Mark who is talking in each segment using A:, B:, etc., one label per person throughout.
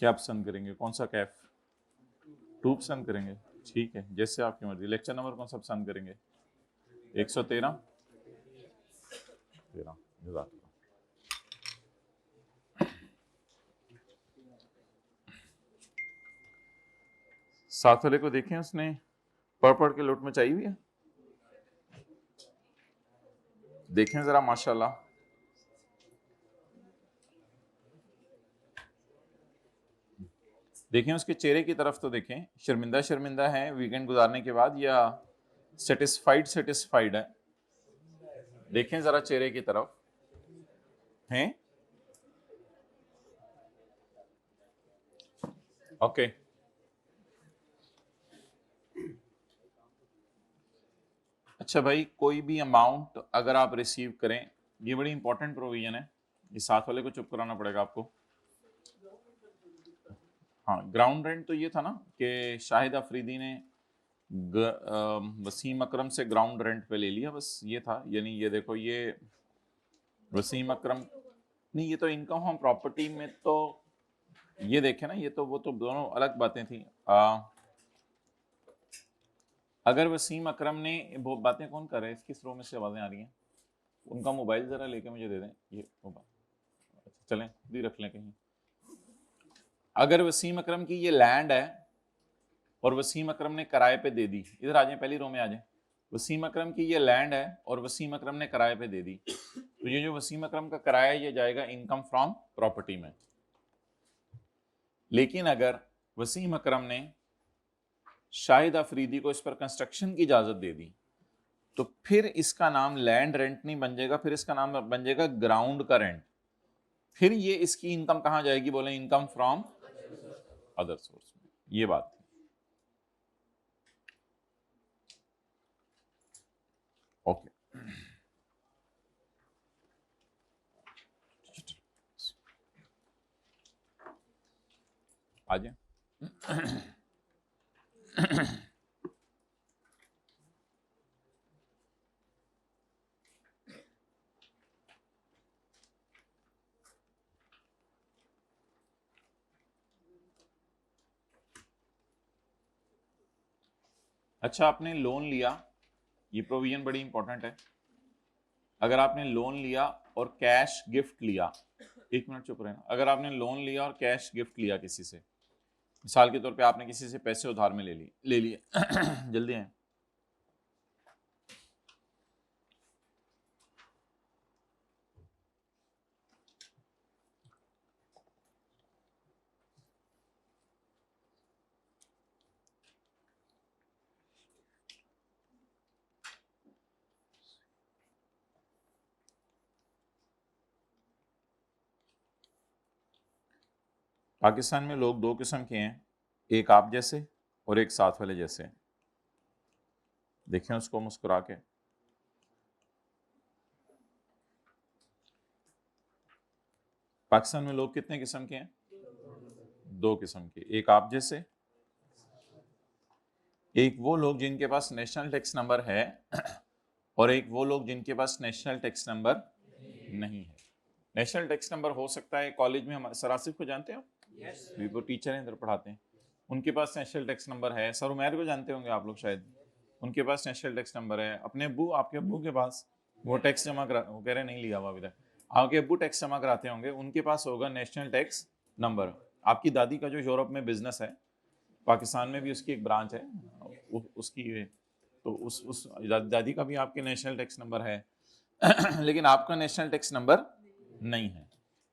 A: क्या पसंद करेंगे, कौन सा कैफ? 2 पसंद करेंगे, ठीक है, जैसे आपकी मर्जी। लेक्चर नंबर कौन सा पसंद करेंगे? 113 13 जज़ाकल्लाह। साथ वाले को देखें, उसने पढ़ के लौट मचाई हुई है, देखें जरा माशाल्लाह। देखें उसके चेहरे की तरफ तो देखें, शर्मिंदा शर्मिंदा है वीकेंड गुजारने के बाद या सेटिस्फाइड सेटिस्फाइड है? देखें जरा चेहरे की तरफ हैं। ओके, अच्छा भाई, कोई भी अमाउंट अगर आप रिसीव करें, ये बड़ी इंपॉर्टेंट प्रोविजन है, ये साथ वाले को चुप कराना पड़ेगा आपको। हाँ, ग्राउंड रेंट तो ये था ना कि शाहिद अफरीदी ने वसीम अकरम से ग्राउंड रेंट पे ले लिया, बस ये था। यानी ये देखो, ये वसीम अकरम नहीं, ये तो इनकम हम प्रॉपर्टी में, तो ये देखे ना, ये तो वो तो दोनों अलग बातें थी। अगर वसीम अकरम ने, वो बातें कौन कर रहे हैं, इसकी स्लो में से आवाजें आ रही हैं, उनका मोबाइल जरा लेके मुझे दे दें, ये मोबाइल। अच्छा चलें, खुद ही रख लें कहीं। अगर वसीम अकरम की ये लैंड है और वसीम अकरम ने किराए पे दे दी, इधर आ जाए, पहली रो में आ जाए। वसीम अकरम की ये लैंड है और वसीम अकरम ने किराए पे दे दी, तो ये जो वसीम अकरम का किराया है ये जाएगा इनकम फ्रॉम प्रॉपर्टी में। लेकिन अगर वसीम अकरम ने शाहिद अफरीदी को इस पर कंस्ट्रक्शन की इजाजत दे दी, तो फिर इसका नाम लैंड रेंट नहीं बन जाएगा, फिर इसका नाम बन जाएगा ग्राउंड का रेंट। फिर ये इसकी इनकम कहां जाएगी? बोले इनकम फ्रॉम अदर सोर्स में। ये बात थी। ओके, आ जाए। अच्छा, आपने लोन लिया, ये प्रोविजन बड़ी इंपॉर्टेंट है। अगर आपने लोन लिया और कैश गिफ्ट लिया, 1 मिनट चुप रहना। अगर आपने लोन लिया और कैश गिफ्ट लिया किसी से, मिसाल के तौर पे आपने किसी से पैसे उधार में ले लिए जल्दी हैं। पाकिस्तान में लोग 2 किस्म के हैं, एक आप जैसे और एक साथ वाले जैसे। देखें उसको मुस्कुरा के। पाकिस्तान में लोग कितने किस्म के हैं? 2 किस्म के, एक आप जैसे, एक वो लोग जिनके पास नेशनल टैक्स नंबर है और एक वो लोग जिनके पास नेशनल टैक्स नंबर नहीं है। नेशनल टैक्स नंबर हो सकता है कॉलेज में, हमारे सर आसिफ को जानते हो? yes. वो टीचर हैं, इधर पढ़ाते हैं, उनके पास नेशनल टैक्स नंबर है। सर उमैर को जानते होंगे आप लोग शायद, उनके पास नेशनल टैक्स नंबर है। अपने अब्बू, आपके अब्बू के पास, वो टैक्स जमा करा, वो कह रहे नहीं लिया हुआ अभी तक, आपके अब्बू टैक्स जमा कराते होंगे, उनके पास होगा नेशनल टैक्स नंबर। आपकी दादी का जो यूरोप में बिजनेस है, पाकिस्तान में भी उसकी एक ब्रांच है, उसकी, तो उस दादी का भी आपके नेशनल टैक्स नंबर है लेकिन आपका नेशनल टैक्स नंबर नहीं है,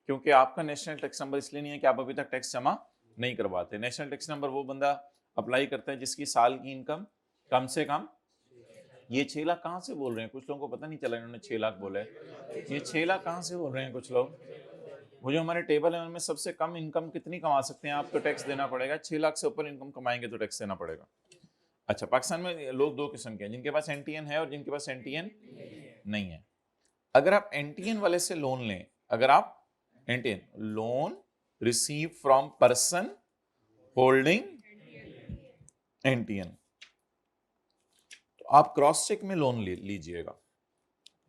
A: क्योंकि आपका नेशनल टैक्स नंबर इसलिए नहीं है कि आप अभी तक टैक्स जमा नहीं करवाते। नेशनल टैक्स नंबर वो बंदा अप्लाई करता है जिसकी साल की इनकम कम से कम, ये 6 लाख कहाँ से बोल रहे हैं? कुछ लोगों को पता नहीं चला इन्होंने 6 लाख बोला है। ये 6 लाख कहाँ से बोल रहे हैं कुछ लोग? वो जो हमारे टेबल है उनमें सबसे कम इनकम कितनी कमा सकते हैं आप, तो टैक्स देना पड़ेगा। 6 लाख से ऊपर इनकम कमाएंगे तो टैक्स देना पड़ेगा। अच्छा, पाकिस्तान में लोग 2 किस्म के हैं, जिनके पास एनटीएन है और जिनके पास एनटीएन नहीं है। अगर आप एनटीएन वाले से लोन लें, अगर आप NTN loan receive from person holding NTN, तो आप क्रॉस चेक में लोन लीजिएगा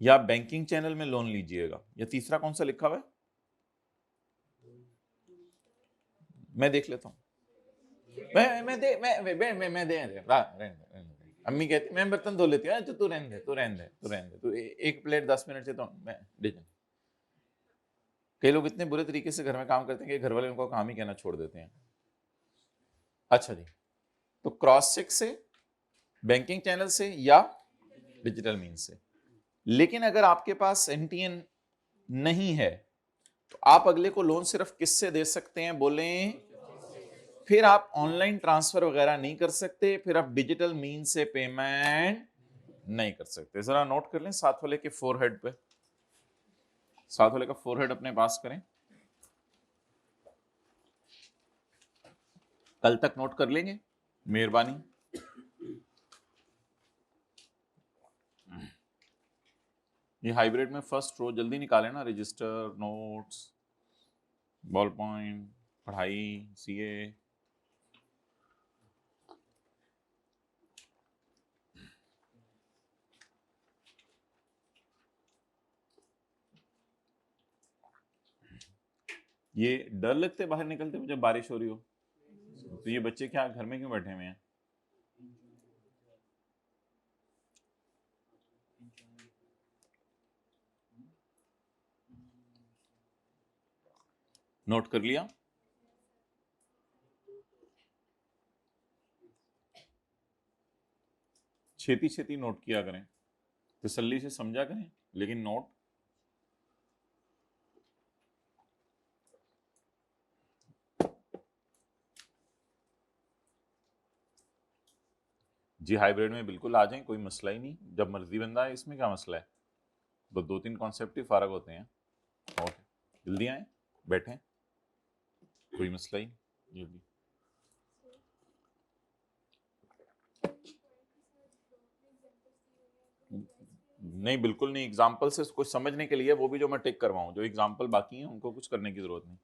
A: या बैंकिंग चैनल में लोन लीजिएगा, या तीसरा कौन सा लिखा हुआ है? मैं देख लेता हूँ। मैं दे रहने दे। अम्मी कहती मैं बर्तन धो लेती हूँ, तू रहने दे तू एक प्लेट 10 मिनट से तो मैं दे। कई लोग इतने बुरे तरीके से घर में काम करते हैं कि घर वाले उनको काम ही कहना छोड़ देते हैं। अच्छा जी, तो क्रॉस चेक से, बैंकिंग चैनल से या डिजिटल मीन्स से। लेकिन अगर आपके पास एनटीएन नहीं है तो आप अगले को लोन सिर्फ किससे दे सकते हैं, बोले? फिर आप ऑनलाइन ट्रांसफर वगैरह नहीं कर सकते, फिर आप डिजिटल मीन से पेमेंट नहीं कर सकते। जरा नोट कर लें, साथ वाले के फोरहेड पे, साथ वाले का फोरहेड अपने पास करें, कल तक नोट कर लेंगे, मेहरबानी। ये हाइब्रिड में फर्स्ट रो जल्दी निकालें ना, रजिस्टर, नोट्स, बॉल पॉइंट, पढ़ाई, सीए। ये डर लगते बाहर निकलते हुए जब बारिश हो रही हो, तो ये बच्चे क्या घर में क्यों बैठे हुए हैं? नोट कर लिया? छेती छेती नोट किया करें, तसल्ली से समझा करें, लेकिन नोट। जी हाइब्रिड में बिल्कुल आ जाएं, कोई मसला ही नहीं, जब मर्जी बंदा है, इसमें क्या मसला है? तो 2-3 कॉन्सेप्ट ही फारग होते हैं। और जल्दी आए, बैठें, कोई मसला ही नहीं, जल्दी। नहीं, बिल्कुल नहीं, एग्जाम्पल से कुछ समझने के लिए, वो भी जो मैं टिक करवाऊं, जो एग्जाम्पल बाकी हैं उनको कुछ करने की जरूरत नहीं,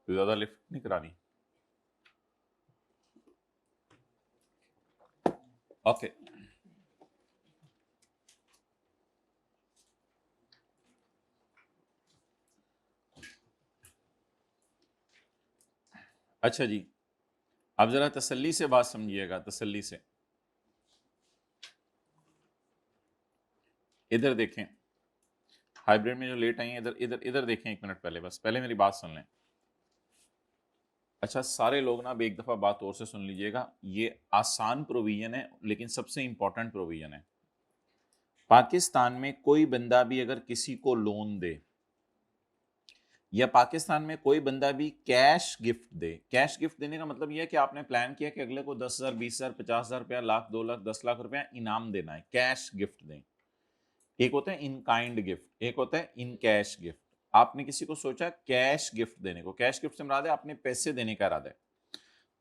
A: तो ज्यादा लिफ्ट नहीं करानी। ओके, अच्छा जी, अब जरा तसल्ली से बात समझिएगा, तसल्ली से। इधर देखें, हाइब्रिड में जो लेट आई हैं, इधर इधर इधर देखें, एक मिनट पहले, बस पहले मेरी बात सुन लें। अच्छा, सारे लोग ना अब एक दफा बात और से सुन लीजिएगा, ये आसान प्रोविजन है लेकिन सबसे इंपॉर्टेंट प्रोविजन है। पाकिस्तान में कोई बंदा भी अगर किसी को लोन दे, या पाकिस्तान में कोई बंदा भी कैश गिफ्ट दे, कैश गिफ्ट देने का मतलब यह है कि आपने प्लान किया कि अगले को 10,000, 20,000, 50,000 रुपया, लाख, 2 लाख, 10 लाख रुपया इनाम देना है, कैश गिफ्ट दें। एक होता है इन काइंड गिफ्ट, एक होता है इन कैश गिफ्ट। आपने किसी को सोचा कैश गिफ्ट देने को, कैश गिफ्ट से मुराद है आपने पैसे देने का इरादा है।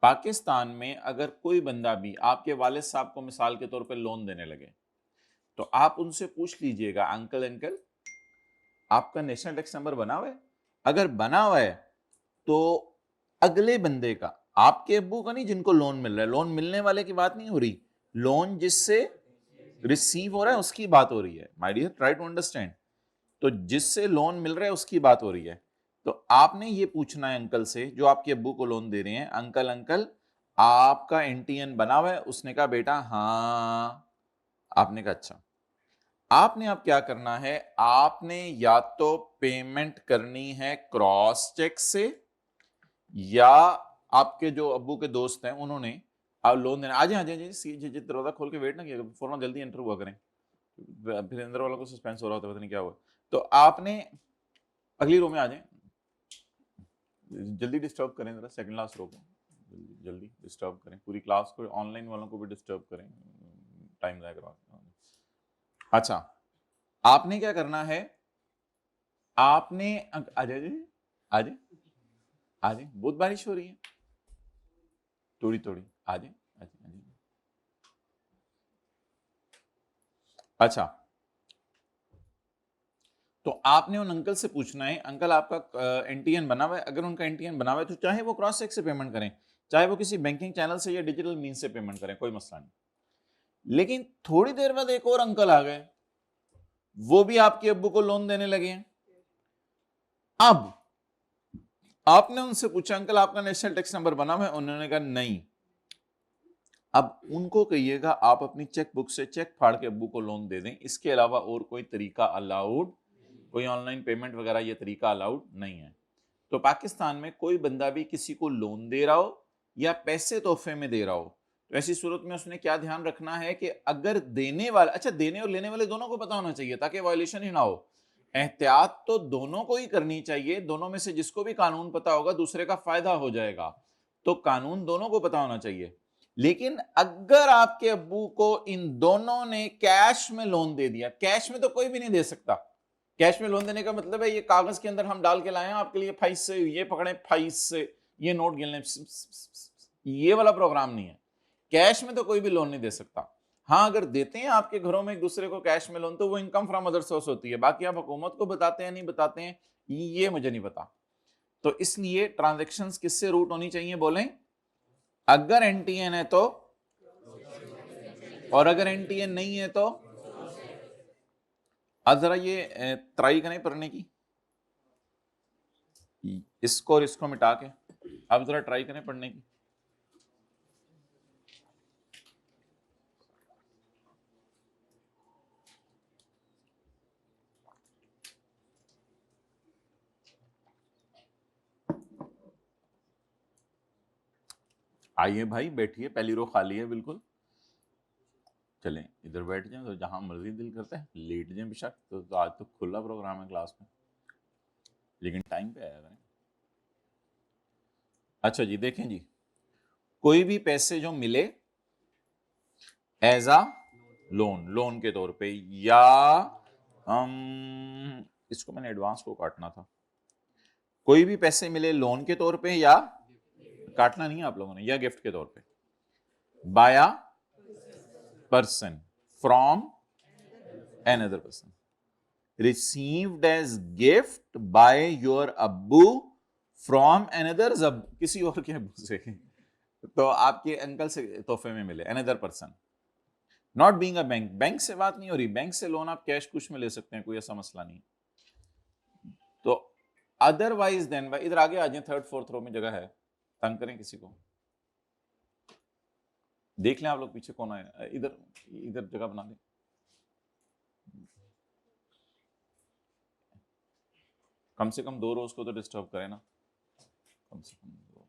A: पाकिस्तान में अगर कोई बंदा भी आपके वालिद साहब को मिसाल के तौर पर लोन देने लगे, तो आप उनसे पूछ लीजिएगा, अंकल आपका नेशनल टैक्स नंबर बना हुआ है? अगर बना हुआ है तो अगले बंदे का, आपके अब्बू का नहीं जिनको लोन मिल रहा है, लोन मिलने वाले की बात नहीं हो रही, लोन जिससे रिसीव हो रहा है उसकी बात हो रही है। My dear, try to understand. तो जिससे लोन मिल रहा है उसकी बात हो रही है। तो आपने ये पूछना है अंकल से, जो आपके अब्बू को लोन दे रहे हैं, अंकल आपका एनटीएन बना हुआ है? उसने कहा बेटा हाँ। आपने कहा अच्छा। आपने अब क्या करना है, आपने या तो पेमेंट करनी है क्रॉस चेक से, या आपके जो अब्बू के दोस्त हैं उन्होंने आप लोन देना। आ जाए दरवाजा खोल के वेट ना किया, फौरन जल्दी एंटर हुआ करें, फिर अंदर वालों को सस्पेंस हो रहा होता है, पता नहीं क्या हुआ। तो आपने अगली रो में आ जाए, जल्दी डिस्टर्ब करें जरा, सेकंड लास्ट रो को जल्दी डिस्टर्ब करें, पूरी क्लास को, ऑनलाइन वालों को भी डिस्टर्ब करें, टाइम जाया करवा। अच्छा, आपने क्या करना है, आपने आ जाए आ जाए आ जाए, बहुत बारिश हो रही है, थोड़ी थोड़ी आ जाए आ जाए। अच्छा, तो आपने उन अंकल से पूछना है, अंकल आपका एनटीएन बना हुआ है? अगर उनका एनटीएन बना हुआ है तो चाहे वो क्रॉस चेक से पेमेंट करें, चाहे वो किसी बैंकिंग चैनल से या डिजिटल मीन से पेमेंट करें, कोई मसला नहीं। लेकिन थोड़ी देर बाद एक और अंकल आ गए, वो भी आपके अब्बू को लोन देने लगे हैं। अब आपने उनसे पूछा अंकल आपका नेशनल टैक्स नंबर बना हुआ है, उन्होंने कहा नहीं। अब उनको कहिएगा आप अपनी चेक बुक से चेक फाड़ के अब्बू को लोन दे दें, इसके अलावा और कोई तरीका अलाउड, कोई ऑनलाइन पेमेंट वगैरह ये तरीका अलाउड नहीं है। तो पाकिस्तान में कोई बंदा भी किसी को लोन दे रहा हो या पैसे तोहफे में दे रहा हो, तो ऐसी सूरत में उसने क्या ध्यान रखना है कि अगर देने वाला, अच्छा देने और लेने वाले दोनों को पता होना चाहिए ताकि वायलेशन ही ना हो। एहतियात तो दोनों को ही करनी चाहिए, दोनों में से जिसको भी कानून पता होगा दूसरे का फायदा हो जाएगा, तो कानून दोनों को पता होना चाहिए। लेकिन अगर आपके अब्बू को इन दोनों ने कैश में लोन दे दिया, कैश में तो कोई भी नहीं दे सकता, कैश में लोन देने का मतलब है ये कागज के अंदर हम डाल के लाए हैं आपके लिए, फाइस से ये पकड़े, फाइस से ये नोट गिनने, ये वाला प्रोग्राम नहीं है। कैश में तो कोई भी लोन नहीं दे सकता। हाँ अगर देते हैं आपके घरों में एक दूसरे को कैश में लोन, तो वो इनकम फ्रॉम अदर सोर्स होती है, बाकी आप हुकूमत को बताते हैं नहीं बताते हैं ये मुझे नहीं पता। तो इसलिए ट्रांजैक्शंस किससे रूट होनी चाहिए बोलें, अगर एनटीएन है तो, और अगर एनटीएन नहीं है तो। आज जरा ये ट्राई करें पढ़ने की, इसको और इसको मिटा के अब जरा ट्राई करें पढ़ने की। आइए भाई बैठिए, पहली रो खाली है बिल्कुल, चलें इधर बैठ जाएं, तो जहां मर्जी दिल करता है लेट जाएं बेशक। तो आज तो खुला प्रोग्राम है क्लास में, लेकिन टाइम पे आया करें। अच्छा जी देखें जी, कोई भी पैसे जो मिले एज अ लोन, लोन के तौर पे, या इसको मैंने एडवांस को काटना था, कोई भी पैसे मिले लोन के तौर पे, या काटना नहीं है आप लोगों ने, या गिफ्ट के तौर पे, by a person from another person, received as gift by your अब्बू from another किसी और के अब्बू से, तो आपके अंकल से तोहफे में मिले, another person, not being a bank, bank से बात नहीं हो रही, बैंक से लोन आप कैश कुछ में ले सकते हैं, कोई ऐसा मसला नहीं। तो अदरवाइज देन, इधर आगे आ जाए, थर्ड फोर्थ रो में जगह है, तंग करें किसी को, देख लें आप लोग पीछे कौन है, इधर इधर जगह बना दें, कम से कम 2 रोज को तो डिस्टर्ब करें ना, कम से कम 2।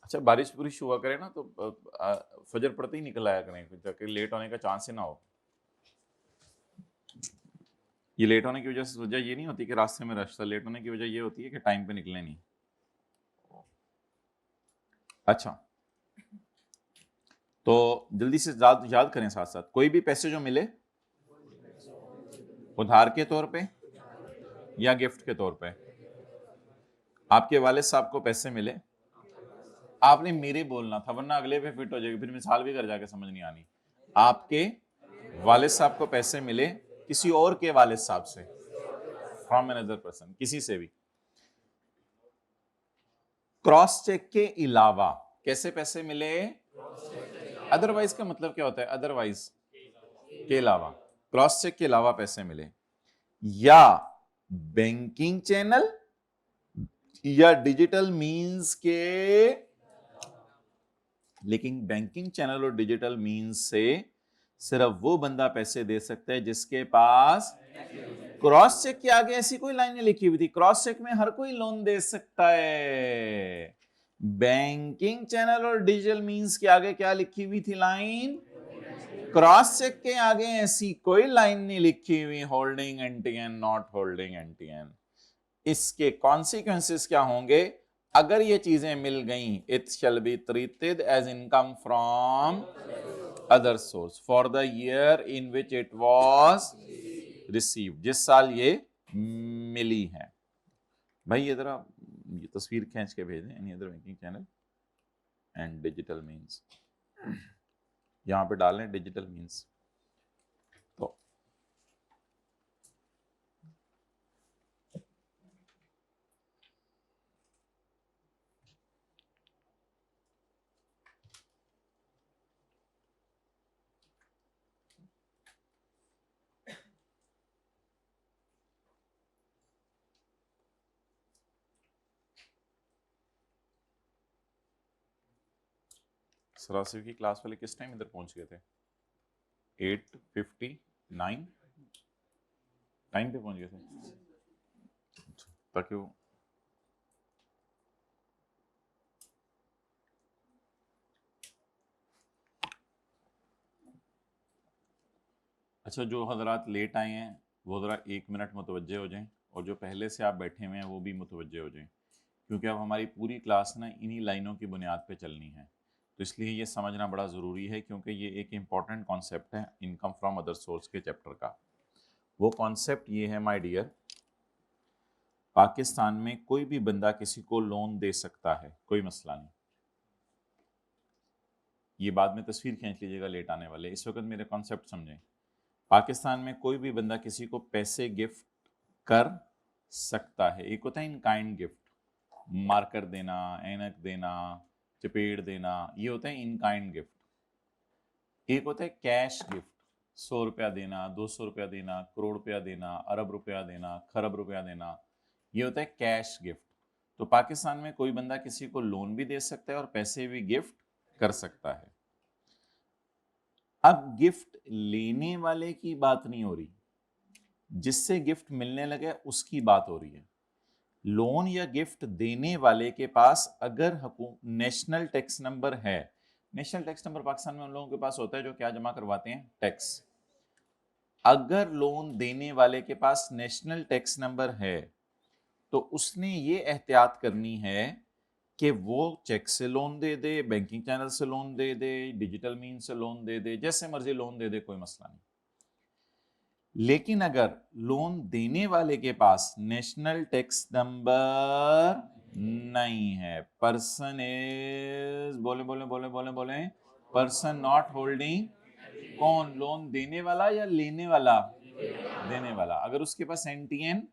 A: अच्छा बारिश बुरिश हुआ करे ना तो फजर पड़ते ही निकल आया करें, ताकि लेट होने का चांस ही ना हो। ये लेट होने की वजह से वजह ये नहीं होती कि रास्ते में रश था, लेट होने की वजह ये होती है कि टाइम पे निकले नहीं। अच्छा तो जल्दी से याद करें साथ साथ, कोई भी पैसे जो मिले उधार के तौर पे या गिफ्ट के तौर पे, आपके वालिद साहब को पैसे मिले, आपने मेरे बोलना था वरना अगले पे फिट हो जाएगी, फिर मिसाल भी कर जाके समझ नहीं आनी। आपके वालिद साहब को पैसे मिले किसी और के वालिद साहब से, फ्रॉम अनदर पर्सन, किसी से भी, क्रॉस चेक के अलावा, कैसे पैसे मिले, अदरवाइज का मतलब क्या होता है, अदरवाइज के अलावा, क्रॉस चेक के अलावा पैसे मिले, या बैंकिंग चैनल या डिजिटल मींस के, लेकिन बैंकिंग चैनल और डिजिटल मींस से सिर्फ वो बंदा पैसे दे सकता है जिसके पास, क्रॉस चेक के आगे ऐसी कोई लाइन नहीं लिखी हुई थी, क्रॉस चेक में हर कोई लोन दे सकता है, बैंकिंग चैनल और डिजिटल मींस के आगे क्या लिखी हुई थी लाइन, क्रॉस चेक के आगे ऐसी कोई लाइन नहीं लिखी हुई holding NTN, not holding NTN. इसके कॉन्सिक्वेंसेस क्या होंगे, अगर ये चीजें मिल गई, it shall be treated as income from other source for the year in which it was received, जिस साल ये मिली है। भाई ये जरा ये तस्वीर खींच के भेज दें, any other banking channel and digital means, यहां पे डालें डिजिटल मींस। तो सरासिफ की क्लास वाले किस टाइम इधर पहुंच गए थे? 8:59 टाइम पे पहुंच गए थे ताकि वो अच्छा, जो हजरात लेट आए हैं वो ज़रा 1 मिनट मुतवज्जे हो जाएं, और जो पहले से आप बैठे हुए हैं वो भी मुतवज्जे हो जाएं, क्योंकि अब हमारी पूरी क्लास ना इन्हीं लाइनों की बुनियाद पे चलनी है। तो इसलिए ये समझना बड़ा ज़रूरी है, क्योंकि ये एक इम्पॉर्टेंट कॉन्सेप्ट है इनकम फ्रॉम अदर सोर्स के चैप्टर का। वो कॉन्सेप्ट ये है माय डियर, पाकिस्तान में कोई भी बंदा किसी को लोन दे सकता है, कोई मसला नहीं। ये बाद में तस्वीर खींच लीजिएगा लेट आने वाले, इस वक्त मेरे कॉन्सेप्ट समझें। पाकिस्तान में कोई भी बंदा किसी को पैसे गिफ्ट कर सकता है। एक होता है इन काइंड गिफ्ट, मार्कर देना, ऐनक देना, चपेट देना, ये होता है इन काइंड गिफ्ट। एक होता है कैश गिफ्ट, 100 रुपया देना, 200 रुपया देना, करोड़ रुपया देना, अरब रुपया देना, खरब रुपया देना, ये होता है कैश गिफ्ट। तो पाकिस्तान में कोई बंदा किसी को लोन भी दे सकता है और पैसे भी गिफ्ट कर सकता है। अब गिफ्ट लेने वाले की बात नहीं हो रही, जिससे गिफ्ट मिलने लगे उसकी बात हो रही है। लोन या गिफ्ट देने वाले के पास अगर नेशनल टैक्स नंबर है, नेशनल टैक्स नंबर पाकिस्तान में उन लोगों के पास होता है जो क्या जमा करवाते हैं, टैक्स। अगर लोन देने वाले के पास नेशनल टैक्स नंबर है तो उसने ये एहतियात करनी है कि वो चेक से लोन दे दे, बैंकिंग चैनल से लोन दे दे, डिजिटल मीन से लोन दे दे, जैसे मर्जी लोन दे दे, कोई मसला नहीं। लेकिन अगर लोन देने वाले के पास नेशनल टैक्स नंबर नहीं है, पर्सन इज, बोले बोले बोले बोले बोले, पर्सन नॉट होल्डिंग, कौन, लोन देने वाला या लेने वाला, देने वाला। अगर उसके पास एनटीएन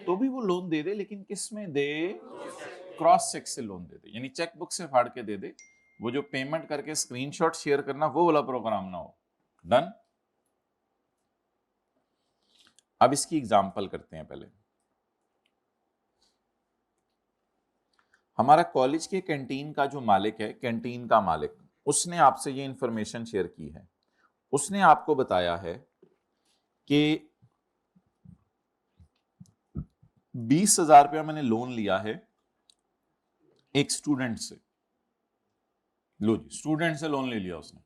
A: तो भी वो लोन दे दे, लेकिन किस में दे, क्रॉस चेक से लोन दे दे, यानी चेक बुक से फाड़ के दे दे। वो जो पेमेंट करके स्क्रीनशॉट शेयर करना वो वाला प्रोग्राम ना हो। डन। अब इसकी एग्जांपल करते हैं। पहले हमारा कॉलेज के कैंटीन का जो मालिक है, कैंटीन का मालिक, उसने आपसे ये इंफॉर्मेशन शेयर की है। उसने आपको बताया है कि 20,000 रुपया मैंने लोन लिया है एक स्टूडेंट से। लो जी, स्टूडेंट से लोन ले लिया उसने,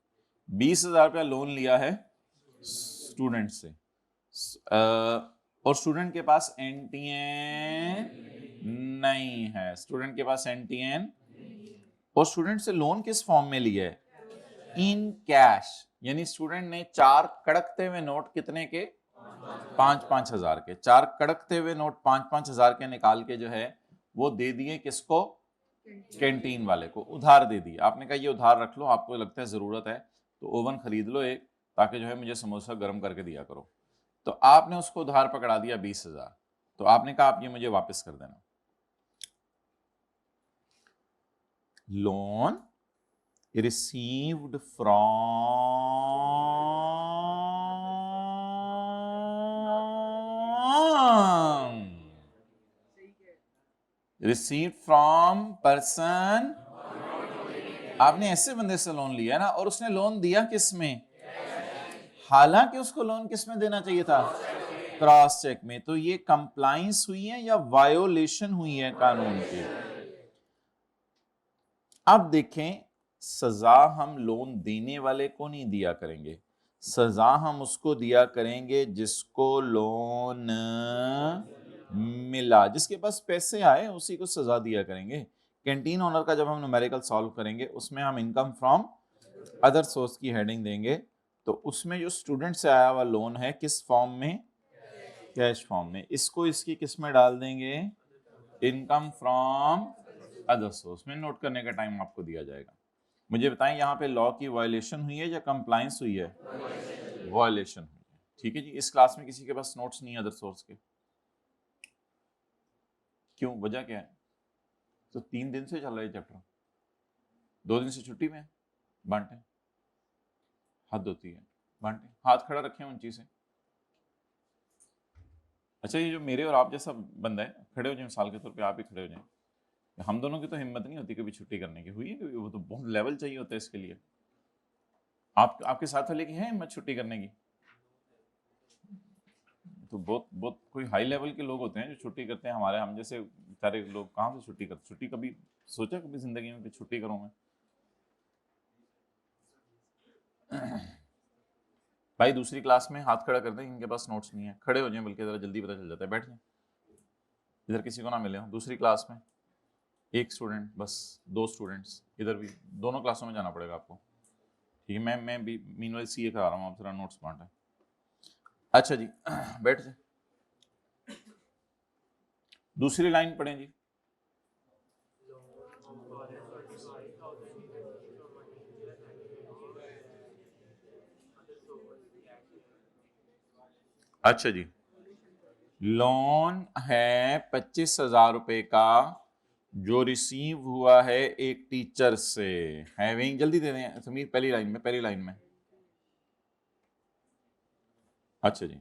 A: 20,000 रुपया लोन लिया है स्टूडेंट से। और स्टूडेंट के पास एनटीएन नहीं है, स्टूडेंट के पास एनटीएन, और स्टूडेंट से लोन किस फॉर्म में लिया है, इन कैश। यानी स्टूडेंट ने 4 कड़कते हुए नोट, कितने के, 5-5 हजार के, 4 कड़कते हुए नोट 5-5 हजार के निकाल के जो है वो दे दिए किसको, कैंटीन वाले को, उधार दे दिए। आपने कहा ये उधार रख लो, आपको लगता है जरूरत है तो ओवन खरीद लो एक, ताकि जो है मुझे समोसा गर्म करके दिया करो। तो आपने उसको उधार पकड़ा दिया 20,000, तो आपने कहा आप ये मुझे वापस कर देना। Loan received from person. आपने ऐसे बंदे से लोन लिया ना, और उसने लोन दिया किस में, हालांकि उसको लोन किस में देना चाहिए था, क्रॉस चेक में। तो ये कंप्लाइंस हुई है या वायोलेशन हुई है कानून की। अब देखें, सजा हम लोन देने वाले को नहीं दिया करेंगे, सजा हम उसको दिया करेंगे जिसको लोन मिला, जिसके पास पैसे आए उसी को सजा दिया करेंगे। कैंटीन ओनर का जब हम न्यूमेरिकल सॉल्व करेंगे उसमें हम इनकम फ्रॉम अदर सोर्स की हेडिंग देंगे, तो उसमें जो स्टूडेंट से आया हुआ लोन है किस फॉर्म में, कैश फॉर्म में, इसको इसकी किस में डाल देंगे, इनकम फ्रॉम अदर सोर्स में। नोट करने का टाइम आपको दिया जाएगा। मुझे बताएं यहाँ पे लॉ की वायलेशन हुई है या कंप्लायंस हुई है, वायलेशन हुई है। ठीक है जी। इस क्लास में किसी के पास नोट्स नहीं है अदर सोर्स के, क्यों, वजह क्या है, तो 3 दिन से चल रहा है चैप्टर, 2 दिन से छुट्टी में बांटे, हद होती है, बांटे, हाथ खड़ा रखें ऊंची से। अच्छा, ये जो मेरे और आप जैसा बंदा है, खड़े हो जाए, मिसाल के तौर पे आप ही खड़े हो जाएं, हम दोनों की तो हिम्मत नहीं होती कभी छुट्टी करने की, हुई है कभी? वो तो बहुत लेवल चाहिए होता है इसके लिए। आपके साथ वाले की है हिम्मत छुट्टी करने की? तो बहुत बहुत कोई हाई लेवल के लोग होते हैं जो छुट्टी करते हैं, हमारे हम जैसे सारे लोग कहाँ से छुट्टी करते? छुट्टी कभी सोचा कभी जिंदगी में कि छुट्टी करूं मैं? भाई दूसरी क्लास में हाथ खड़ा कर दें, इनके पास नोट्स नहीं है, खड़े हो जाएं, बल्कि जरा जल्दी पता चल जाता है, बैठ जाएं। इधर किसी को ना मिले हो दूसरी क्लास में, एक स्टूडेंट बस, 2 स्टूडेंट्स इधर भी, दोनों क्लासों में जाना पड़ेगा आपको, ठीक है? मैं भी मीनवाइल सीए करा रहा हूँ, आप जरा नोट्स बांटें। अच्छा जी, बैठ जाए। दूसरी लाइन पढ़ें जी। अच्छा जी, लोन है 25,000 रुपए का जो रिसीव हुआ है एक टीचर से, हैविंग, जल्दी दे दें समीर, पहली लाइन में। अच्छा जी,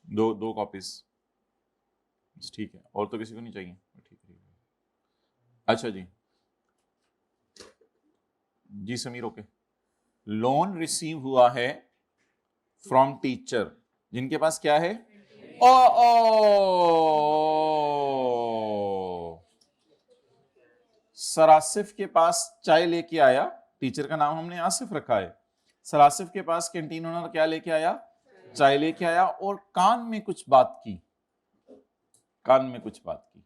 A: दो कॉपीज, ठीक है, और तो किसी को नहीं चाहिए? ठीक है। अच्छा जी समीर, ओके। लोन रिसीव हुआ है फ्रॉम टीचर जिनके पास क्या है? ओ सर आसिफ के पास चाय लेके आया, टीचर का नाम हमने आसिफ रखा है। सर आसिफ के पास कैंटीन ओनर क्या लेके आया? चाय लेके आया, और कान में कुछ बात की, कान में कुछ बात की।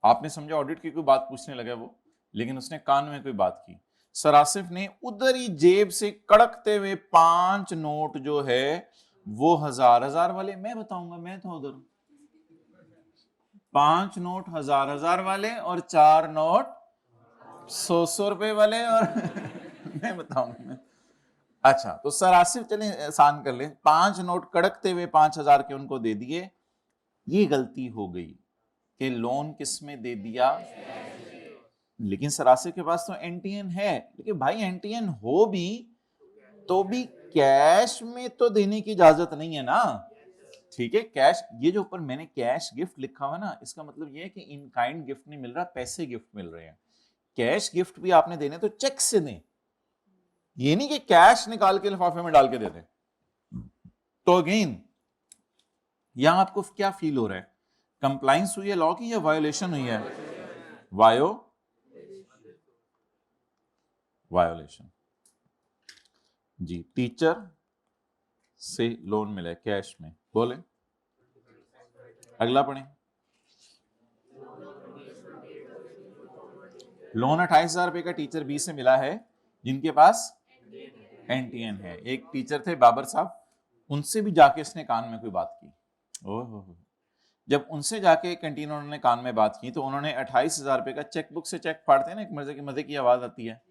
A: आपने समझा ऑडिट की कोई बात पूछने लगा वो, लेकिन उसने कान में कोई बात की। सर आसिफ ने उधर ही जेब से कड़कते हुए 5 नोट जो है वो 1000 वाले, मैं बताऊंगा, मैं था उधर, 5 नोट 1000 वाले और 4 नोट 100 रुपए वाले, और मैं बताऊंगा। अच्छा, तो सर आसिफ, चले आसान कर ले, 5 नोट कड़कते हुए 5000 के उनको दे दिए। ये गलती हो गई कि लोन किस में दे दिया, लेकिन सर आसिफ के पास तो एनटीएन है, लेकिन भाई एनटीएन हो भी तो भी कैश में तो देने की इजाजत नहीं है ना, ठीक है? कैश, ये जो ऊपर मैंने कैश गिफ्ट लिखा हुआ ना, इसका मतलब ये है कि इन काइंड गिफ्ट नहीं मिल रहा, पैसे गिफ्ट मिल रहे हैं। कैश गिफ्ट भी आपने देने तो चेक से दें, ये नहीं कि कैश निकाल के लिफाफे में डाल के दे दें। तो अगेन यहां आपको क्या फील हो रहा है? कंप्लाइंस हुई है लॉ की या वायोलेशन हुई है? वायोलेशन जी। टीचर से लोन मिला है कैश में, बोले अगला पढ़े। लोन 28,000 रुपए का टीचर बी से मिला है जिनके पास एनटीएन है। एक टीचर थे बाबर साहब, उनसे भी जाके इसने कान में कोई बात की। ओहो, जब उनसे जाके कैंटीन उन्होंने कान में बात की तो उन्होंने 28,000 रुपए का चेकबुक से चेक फाड़ते हैं ना, एक मजे की आवाज आती है,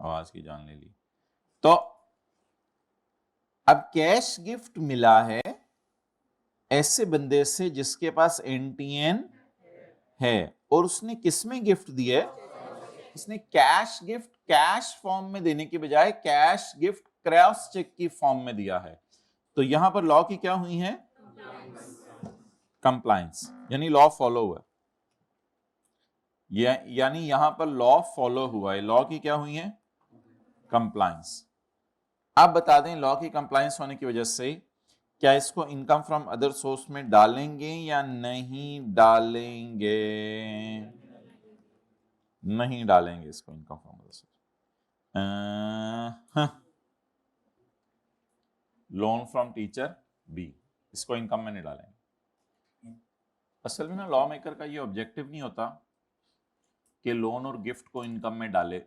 A: आवाज की जान ले ली। तो अब कैश गिफ्ट मिला है ऐसे बंदे से जिसके पास एनटीएन है, और उसने किसमें गिफ्ट दिया है? उसने कैश गिफ्ट कैश फॉर्म में देने की बजाय कैश गिफ्ट क्रॉस चेक की फॉर्म में दिया है। तो यहां पर लॉ की क्या हुई है? कंप्लायंस, यानी लॉ फॉलो हुआ, यानी यहां पर लॉ फॉलो हुआ है। लॉ की क्या हुई है? कंप्लायंस। आप बता दें, लॉ की कंप्लायंस होने की वजह से क्या इसको इनकम फ्रॉम अदर सोर्स में डालेंगे या नहीं डालेंगे? नहीं डालेंगे इसको income from other source. Loan from teacher B, इसको इनकम में नहीं डालेंगे। असल में ना लॉ मेकर का ये ऑब्जेक्टिव नहीं होता कि लोन और गिफ्ट को इनकम में डाले,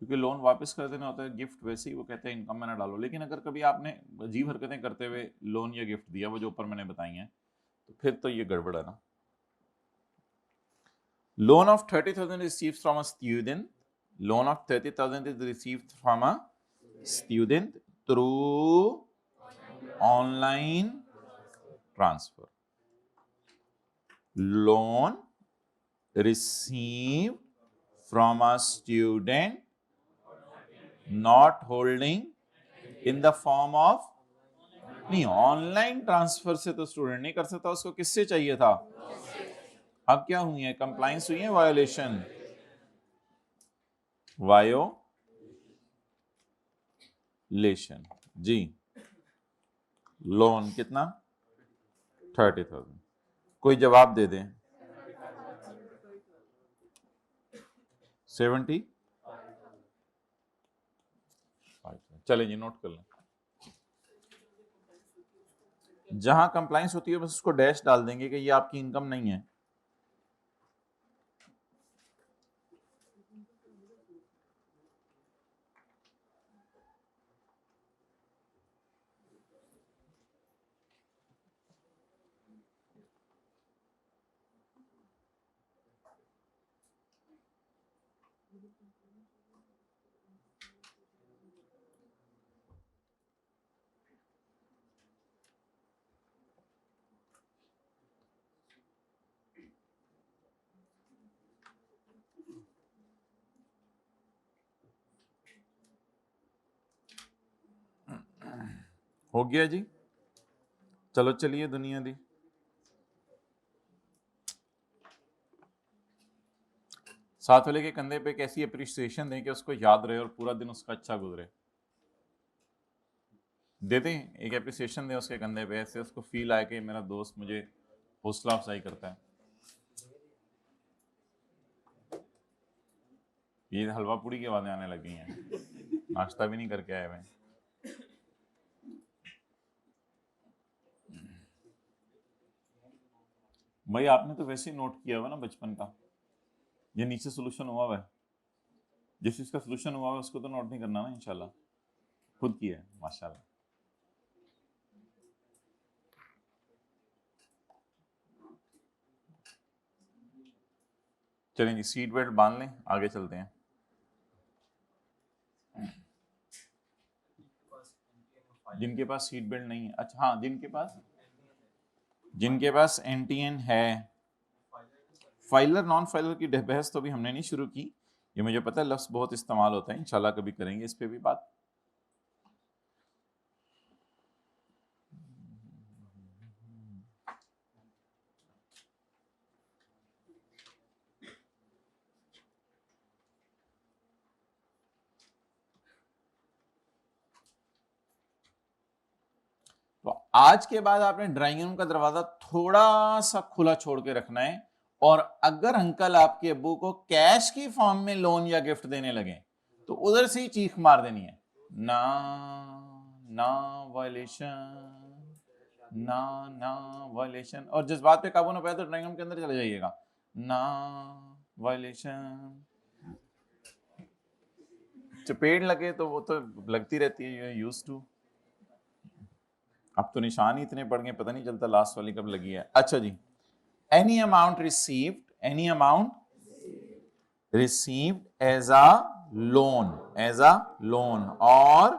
A: क्योंकि लोन वापस कर देना होता है, गिफ्ट वैसे ही वो कहते हैं इनकम में ना डालो। लेकिन अगर कभी आपने अजीब हरकतें करते हुए लोन या गिफ्ट दिया, वो जो ऊपर मैंने बताई हैं, तो फिर तो ये गड़बड़ है ना। Loan of 30,000 received from a student, loan of 30,000 is received from a student through online transfer. Loan received from a student not holding in the form of नहीं, ऑनलाइन ट्रांसफर से तो स्टूडेंट नहीं कर सकता, उसको किससे चाहिए था? अब क्या हुई है? कंप्लायंस हुई है, वायोलेशन? वायोलेशन जी। लोन कितना? 30,000। कोई जवाब दे दें। 70। चले जी, नोट कर लें। जहां कंप्लायंस होती है बस उसको डैश डाल देंगे कि ये आपकी इनकम नहीं है। हो गया जी। चलो चलिए दुनिया दी। साथ वाले के कंधे पे कैसी अप्रिसिएशन दें कि उसको याद रहे और पूरा दिन उसका अच्छा गुजरे। दे दें एक अप्रिसिएशन दें उसके कंधे पे, ऐसे उसको फील आए कि मेरा दोस्त मुझे हौसला अफजाई करता है। ये हलवा पूड़ी की आवाजें आने लगी हैं, नाश्ता भी नहीं करके आए हुए। भाई आपने तो वैसे ही नोट किया हुआ ना बचपन का, ये नीचे सोल्यूशन हुआ हुआ है, जिस चीज का सोल्यूशन हुआ हुआ है उसको तो नोट नहीं करना ना, इंशाल्लाह खुद किया है माशाल्लाह। चलें जी, सीट बेल्ट बांध लें, आगे चलते हैं। जिनके पास सीट बेल्ट नहीं है, अच्छा हाँ, जिनके पास एनटीएन है, फाइलर नॉन फाइलर की बहस तो भी हमने नहीं शुरू की, ये मुझे पता है लफ्ज बहुत इस्तेमाल होता है, इंशाल्लाह कभी करेंगे इस पे भी बात। तो आज के बाद आपने ड्राइंग रूम का दरवाजा थोड़ा सा खुला छोड़ के रखना है, और अगर अंकल आपके अब्बू को कैश की फॉर्म में लोन या गिफ्ट देने लगे तो उधर से ही चीख मार देनी है, ना ना वायलेशन, ना ना वायलेशन। और जज्बात पे काबू ना पाए तो ड्राइंग रूम के अंदर चले जाइएगा, ना वायलेशन। चपेट लगे तो वो तो लगती रहती है, यू यूज्ड टू। अब तो निशान ही इतने पड़ गए, पता नहीं चलता लास्ट वाली कब लगी है। अच्छा जी, any amount received as a loan और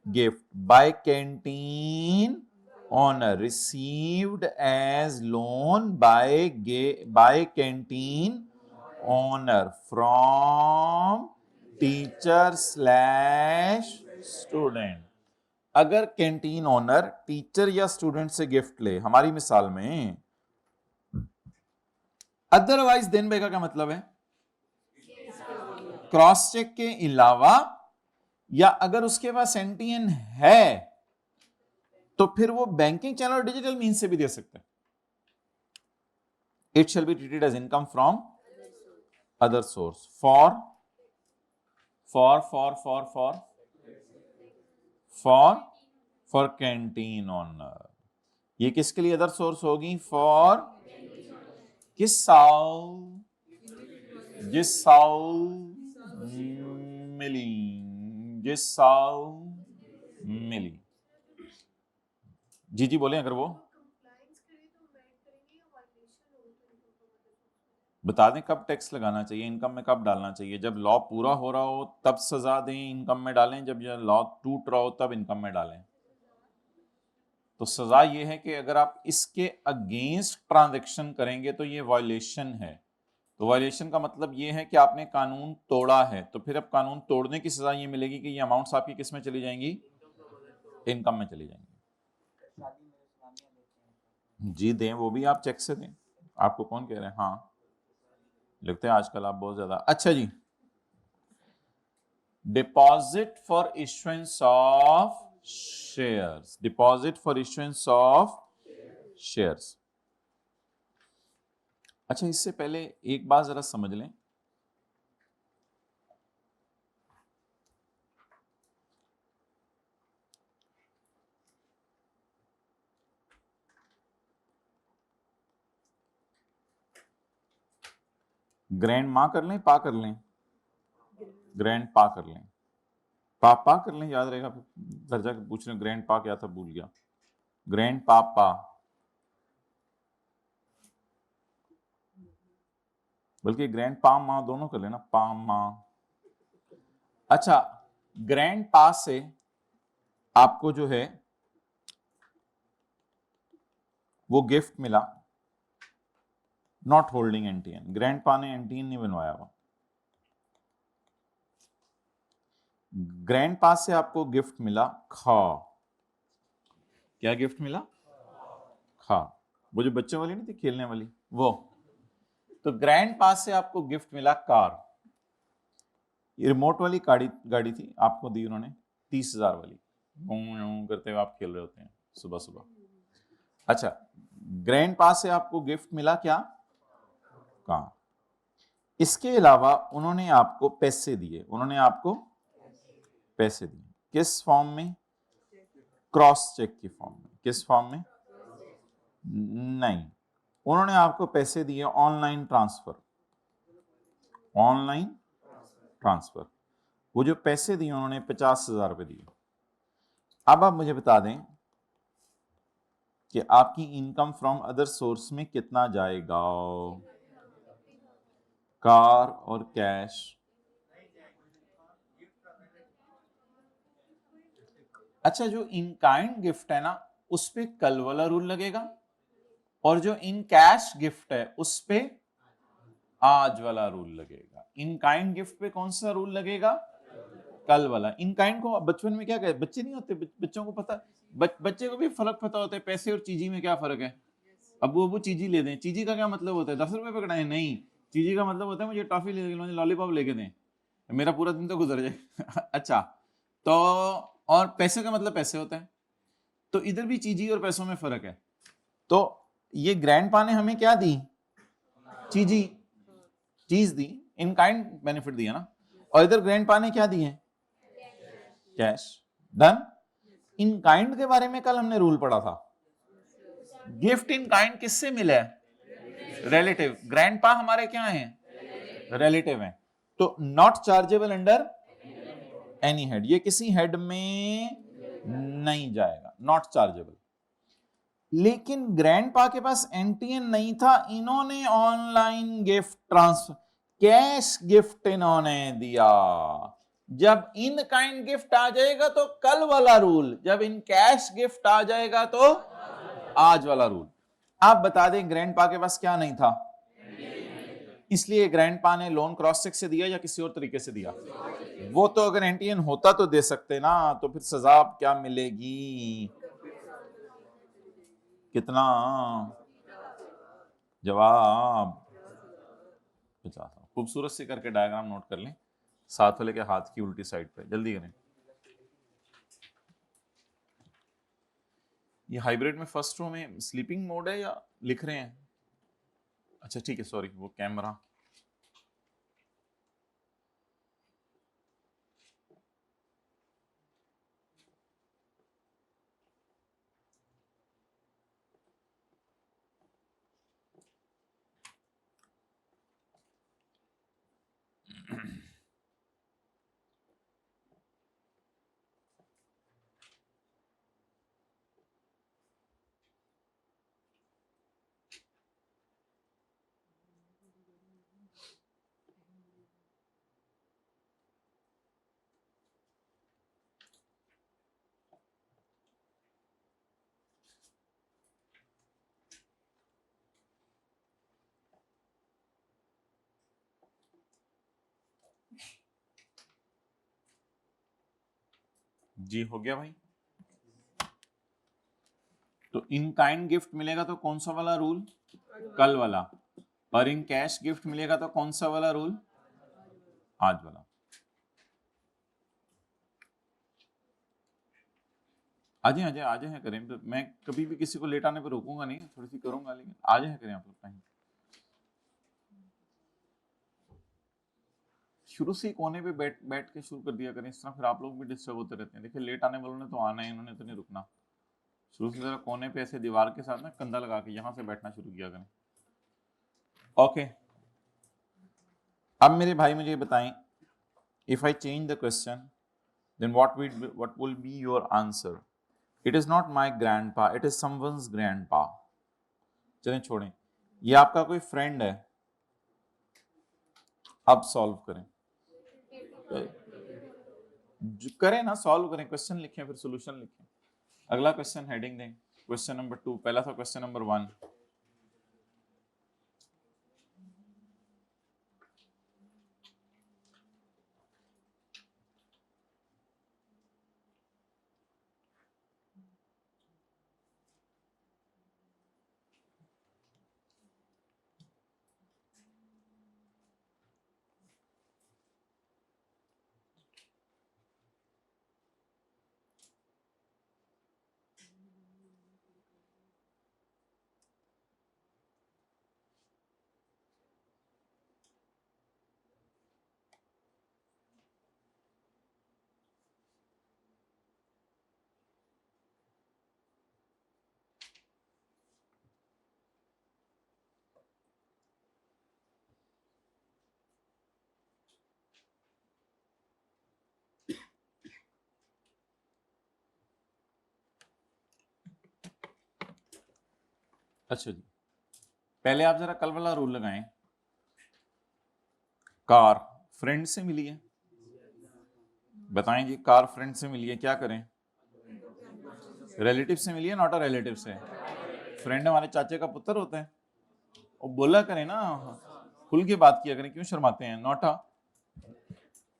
A: gift by canteen owner, received as loan by canteen owner from teacher slash student. अगर कैंटीन ओनर टीचर या स्टूडेंट से गिफ्ट ले, हमारी मिसाल में, अदरवाइज देन बाय का क्या मतलब है? क्रॉस चेक के अलावा, या अगर उसके पास एनटीएन है तो फिर वो बैंकिंग चैनल और डिजिटल मीन से भी दे सकता है। It shall be treated as income from other source for canteen owner. ये किसके लिए अदर सोर्स होगी? फॉर किस साल? जिस साल मिली, जिस साल मिली। जी जी बोले। अगर वो बता दें कब टैक्स लगाना चाहिए, इनकम में कब डालना चाहिए। जब लॉ पूरा हो रहा हो तब सजा दें, इनकम में डालें, जब यह लॉ टूट रहा हो तब इनकम में डालें। तो सजा यह है कि अगर आप इसके अगेंस्ट ट्रांजैक्शन करेंगे तो ये वायलेशन है। तो वायलेशन का मतलब ये है कि आपने कानून तोड़ा है, तो फिर अब कानून तोड़ने की सजा ये मिलेगी कि ये अमाउंट्स आपकी किस में चली जाएंगी? इनकम में चली जाएंगी। जी दें, वो भी आप चेक से दें। आपको कौन कह रहे हैं? हाँ लिखते हैं आजकल आप बहुत ज्यादा। अच्छा जी, deposit for issuance of shares, deposit for issuance of shares. अच्छा, इससे पहले एक बात जरा समझ लें, ग्रैंड माँ कर लें, पा कर लें? ग्रैंड पा कर लें, पा कर लें, याद रहेगा। घर जाके पूछ रहे ग्रैंड पा क्या था, भूल गया। ग्रैंड पा, बल्कि ग्रैंड पा माँ दोनों कर लेना, पा माँ। अच्छा, ग्रैंड पा से आपको जो है वो गिफ्ट मिला, नॉट होल्डिंग एनटीएन। ग्रैंड पा ने एनटीएन नहीं बनवाया हुआ। ग्रैंड पा से आपको गिफ्ट मिला खा। क्या गिफ्ट मिला? खा। वो जो बच्चों वाली नहीं थी, खेलने वाली, वो। तो ग्रैंड पा से आपको गिफ्ट मिला कार। ये रिमोट वाली गाड़ी थी, आपको दी उन्होंने 30,000 वाली, करते हुए आप खेल रहे होते हैं सुबह सुबह। अच्छा, ग्रैंड पा से आपको गिफ्ट मिला क्या? कार। इसके अलावा उन्होंने आपको पैसे दिए, उन्होंने आपको पैसे दिए। किस फॉर्म में? क्रॉस चेक की फॉर्म में। किस फॉर्म में? नहीं, उन्होंने आपको पैसे दिए ऑनलाइन ट्रांसफर। Online transfer. वो जो पैसे दिए उन्होंने 50,000 रुपए दिए। अब आप मुझे बता दें कि आपकी इनकम फ्रॉम अदर सोर्स में कितना जाएगा? कार और कैश। अच्छा, जो इन काइंड गिफ्ट है ना, उस पे कल वाला रूल लगेगा, और जो इन कैश गिफ्ट है उस पे आज वाला रूल लगेगा। इन काइंड गिफ्ट पे कौन सा रूल लगेगा? कल वाला। इन काइंड को बचपन में क्या कहते? बच्चे नहीं होते, बच्चों को पता, बच्चे को भी फर्क पता होता है पैसे और चीजी में क्या फर्क है। अब वो चीजी ले दें, चीजी का क्या मतलब होता है? 10 रुपए पकड़ाए? नहीं, चीजी का मतलब होता है मुझे टॉफी ले, मुझे लॉलीपॉप लेके दें, मेरा पूरा दिन तो गुजर जाए। अच्छा, तो और पैसे का मतलब पैसे होता है, तो इधर भी चीजी और पैसों में फर्क है। तो ये ग्रैंड पा ने हमें क्या दी? चीजी, चीज दी, इन काइंड बेनिफिट दिया ना। और इधर ग्रैंड पा ने क्या दिए? कैश। डन। इन काइंड के बारे में कल हमने रूल पढ़ा था। गिफ्ट इन काइंड किससे मिला है? रिलेटिव। ग्रैंड पा हमारे क्या हैं? रिलेटिव हैं। तो not chargeable under any head, ये किसी हेड में नहीं जाएगा, नॉट चार्जेबल। लेकिन ग्रैंडपा के पास एनटीएन नहीं था, इन्होंने online gift transfer, cash gift इन्होंने दिया। जब इन काइंड गिफ्ट आ जाएगा तो कल वाला रूल, जब इन कैश गिफ्ट आ जाएगा तो आज वाला रूल। आप बता दें ग्रैंडपा के पास क्या नहीं था? इसलिए ग्रैंडपा ने लोन क्रॉस चेक से दिया या किसी और तरीके से दिया? वो तो अगर एनटीएन होता तो दे सकते ना, तो फिर सजा क्या मिलेगी? कितना? जवाब 50। खूबसूरत से करके डायग्राम नोट कर लें, साथ वाले के हाथ की उल्टी साइड पे, जल्दी करें। ये हाइब्रिड में फर्स्ट रो में स्लीपिंग मोड है या लिख रहे हैं? अच्छा ठीक है, सॉरी, वो कैमरा। जी हो गया भाई। तो इन काइंड गिफ्ट मिलेगा तो कौन सा वाला रूल, कल वाला, और इन कैश गिफ्ट मिलेगा तो कौन सा वाला रूल, आज वाला। आ जाए करें, तो मैं कभी भी किसी को लेट आने पर रोकूंगा नहीं, थोड़ी सी करूंगा, लेकिन आ जाए करें आप लोग कहीं। शुरू से ही कोने पे बैठ बैठ के शुरू कर दिया करें, इस तरह फिर आप लोग भी डिस्टर्ब होते रहते हैं। देखिए लेट आने वालों ने तो आना है, इन्होंने तो नहीं रुकना। शुरू से जरा कोने पे ऐसे दीवार के साथ ना कंधा लगा के यहाँ से बैठना शुरू किया करें। ओके, अब मेरे भाई मुझे बताएं, if I change the question then what will be your answer? It is not my grandpa, it is someone's grandpa. चलें छोड़ें, ये आपका कोई फ्रेंड है। अब सॉल्व करें, करें ना, सॉल्व करें, क्वेश्चन लिखें फिर सॉल्यूशन लिखें। अगला क्वेश्चन हेडिंग दें, क्वेश्चन नंबर 2, पहला था क्वेश्चन नंबर 1। अच्छा जी, पहले आप जरा कल वाला रूल लगाएं। कार फ्रेंड से मिली है, बताएं जी, कार फ्रेंड से मिली है, क्या करें? रिलेटिव से मिली है, नॉट अ रिलेटिव से। फ्रेंड हमारे चाचे का पुत्र होता है, और बोला करें ना, खुल के बात किया करें, क्यों शर्माते हैं? नॉट अ,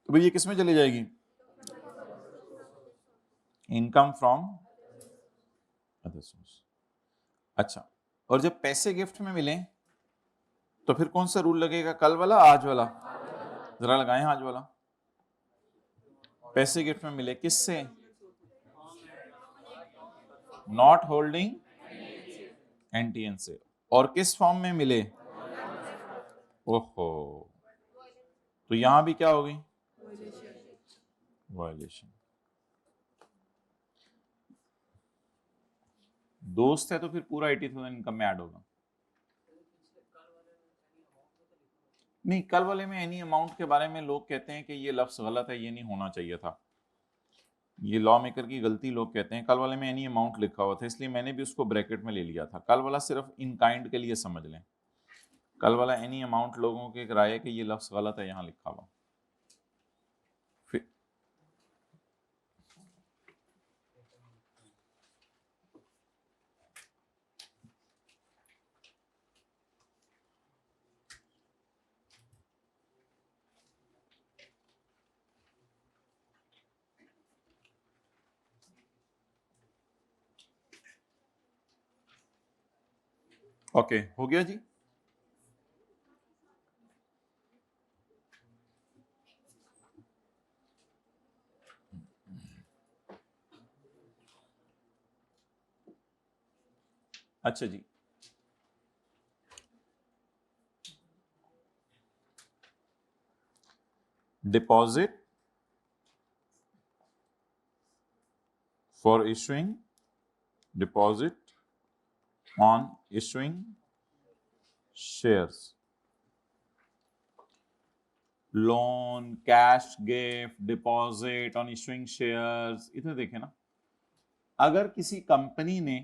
A: तो भाई ये किस में चली जाएगी? Income from other source. अच्छा, और जब पैसे गिफ्ट में मिले तो फिर कौन सा रूल लगेगा, कल वाला आज वाला? जरा लगाएं आज वाला। पैसे गिफ्ट में मिले किससे? नॉट होल्डिंग एनटीएन से। और किस फॉर्म में मिले? ओहो, तो यहां भी क्या होगी? वायलेशन। दोस्त है तो फिर पूरा 80,000 इनकम में ऐड होगा। नहीं, कल वाले में एनी अमाउंट के बारे में लोग कहते हैं कि ये लफ्ज गलत है, ये नहीं होना चाहिए था, ये लॉ मेकर की गलती लोग कहते हैं। कल वाले में एनी अमाउंट लिखा हुआ था, इसलिए मैंने भी उसको ब्रैकेट में ले लिया था। कल वाला सिर्फ इन काइंड के लिए समझ लें, कल वाला एनी अमाउंट लोगों की राय है कि ये लफ्ज गलत है यहाँ लिखा हुआ। फिर ओके, हो गया जी। अच्छा जी, deposit for issuing, deposit on issuing shares, loan, cash gift, deposit on issuing shares. इधर देखें ना, अगर किसी कंपनी ने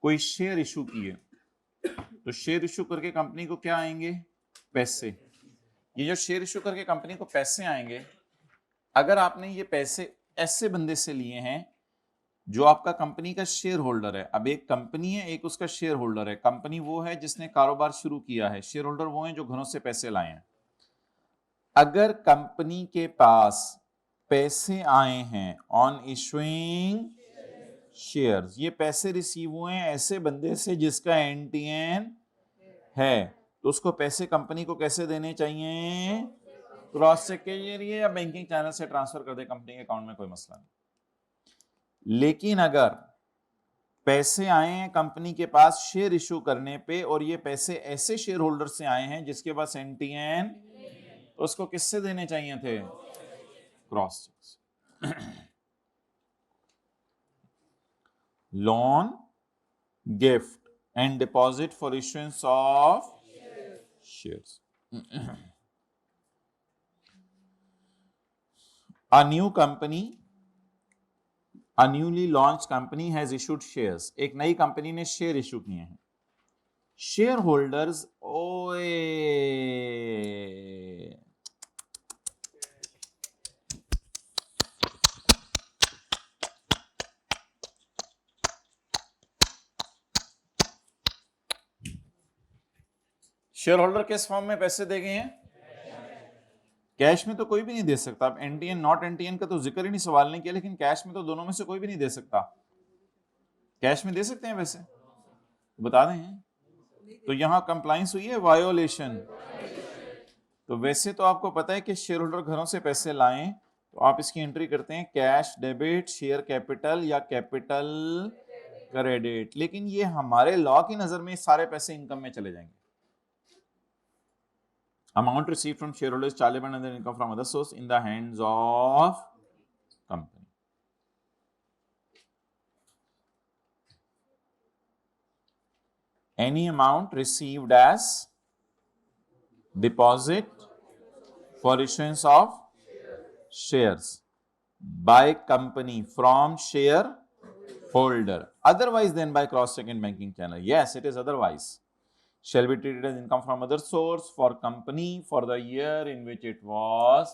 A: कोई शेयर इशू किए तो शेयर इशू करके कंपनी को क्या आएंगे? पैसे। ये जो शेयर इशू करके कंपनी को पैसे आएंगे, अगर आपने ये पैसे ऐसे बंदे से लिए हैं जो आपका कंपनी का शेयर होल्डर है। अब एक कंपनी है, एक उसका शेयर होल्डर है। कंपनी वो है जिसने कारोबार शुरू किया है, शेयर होल्डर वो है जो घरों से पैसे लाए हैं। अगर कंपनी के पास पैसे आए हैं ऑन इशुइंग शेयर्स। ये पैसे रिसीव हुए हैं ऐसे बंदे से जिसका एनटीएन है, तो उसको पैसे कंपनी को कैसे देने चाहिए? क्रॉस चेक के जरिए या बैंकिंग चैनल से ट्रांसफर कर दे कंपनी के अकाउंट में, कोई मसला नहीं। लेकिन अगर पैसे आए हैं कंपनी के पास शेयर इशू करने पे और ये पैसे ऐसे शेयर होल्डर से आए हैं जिसके पास एनटीएन, तो उसको किससे देने चाहिए थे? Cross check. Loan, gift and deposit for issuance of shares. A new company, a newly launched company has issued shares. एक नई कंपनी ने शेयर इशू किए हैं। शेयर होल्डर्स, ओए शेयर होल्डर किस फॉर्म में पैसे दे गए हैं? कैश में तो कोई भी नहीं दे सकता। अब एनटीएन नॉट एनटीएन का तो जिक्र ही नहीं, सवाल नहीं किया, लेकिन कैश में तो दोनों में से कोई भी नहीं दे सकता। कैश में दे सकते हैं वैसे? बता दें। तो यहां कंप्लाइंस हुई है वायोलेशन। तो वैसे तो आपको पता है कि शेयर होल्डर घरों से पैसे लाएं तो आप इसकी एंट्री करते हैं कैश डेबिट, शेयर कैपिटल या कैपिटल क्रेडिट, लेकिन ये हमारे लॉ की नजर में सारे पैसे इनकम में चले जाएंगे। Amount received from shareholders chargeable and other income from other source in the hands of company. Any amount received as deposit for issuance of shares by company from shareholder, otherwise than by cross-check and banking channel. Yes, it is otherwise. Shall be treated as income from other source for company for the year in which it was.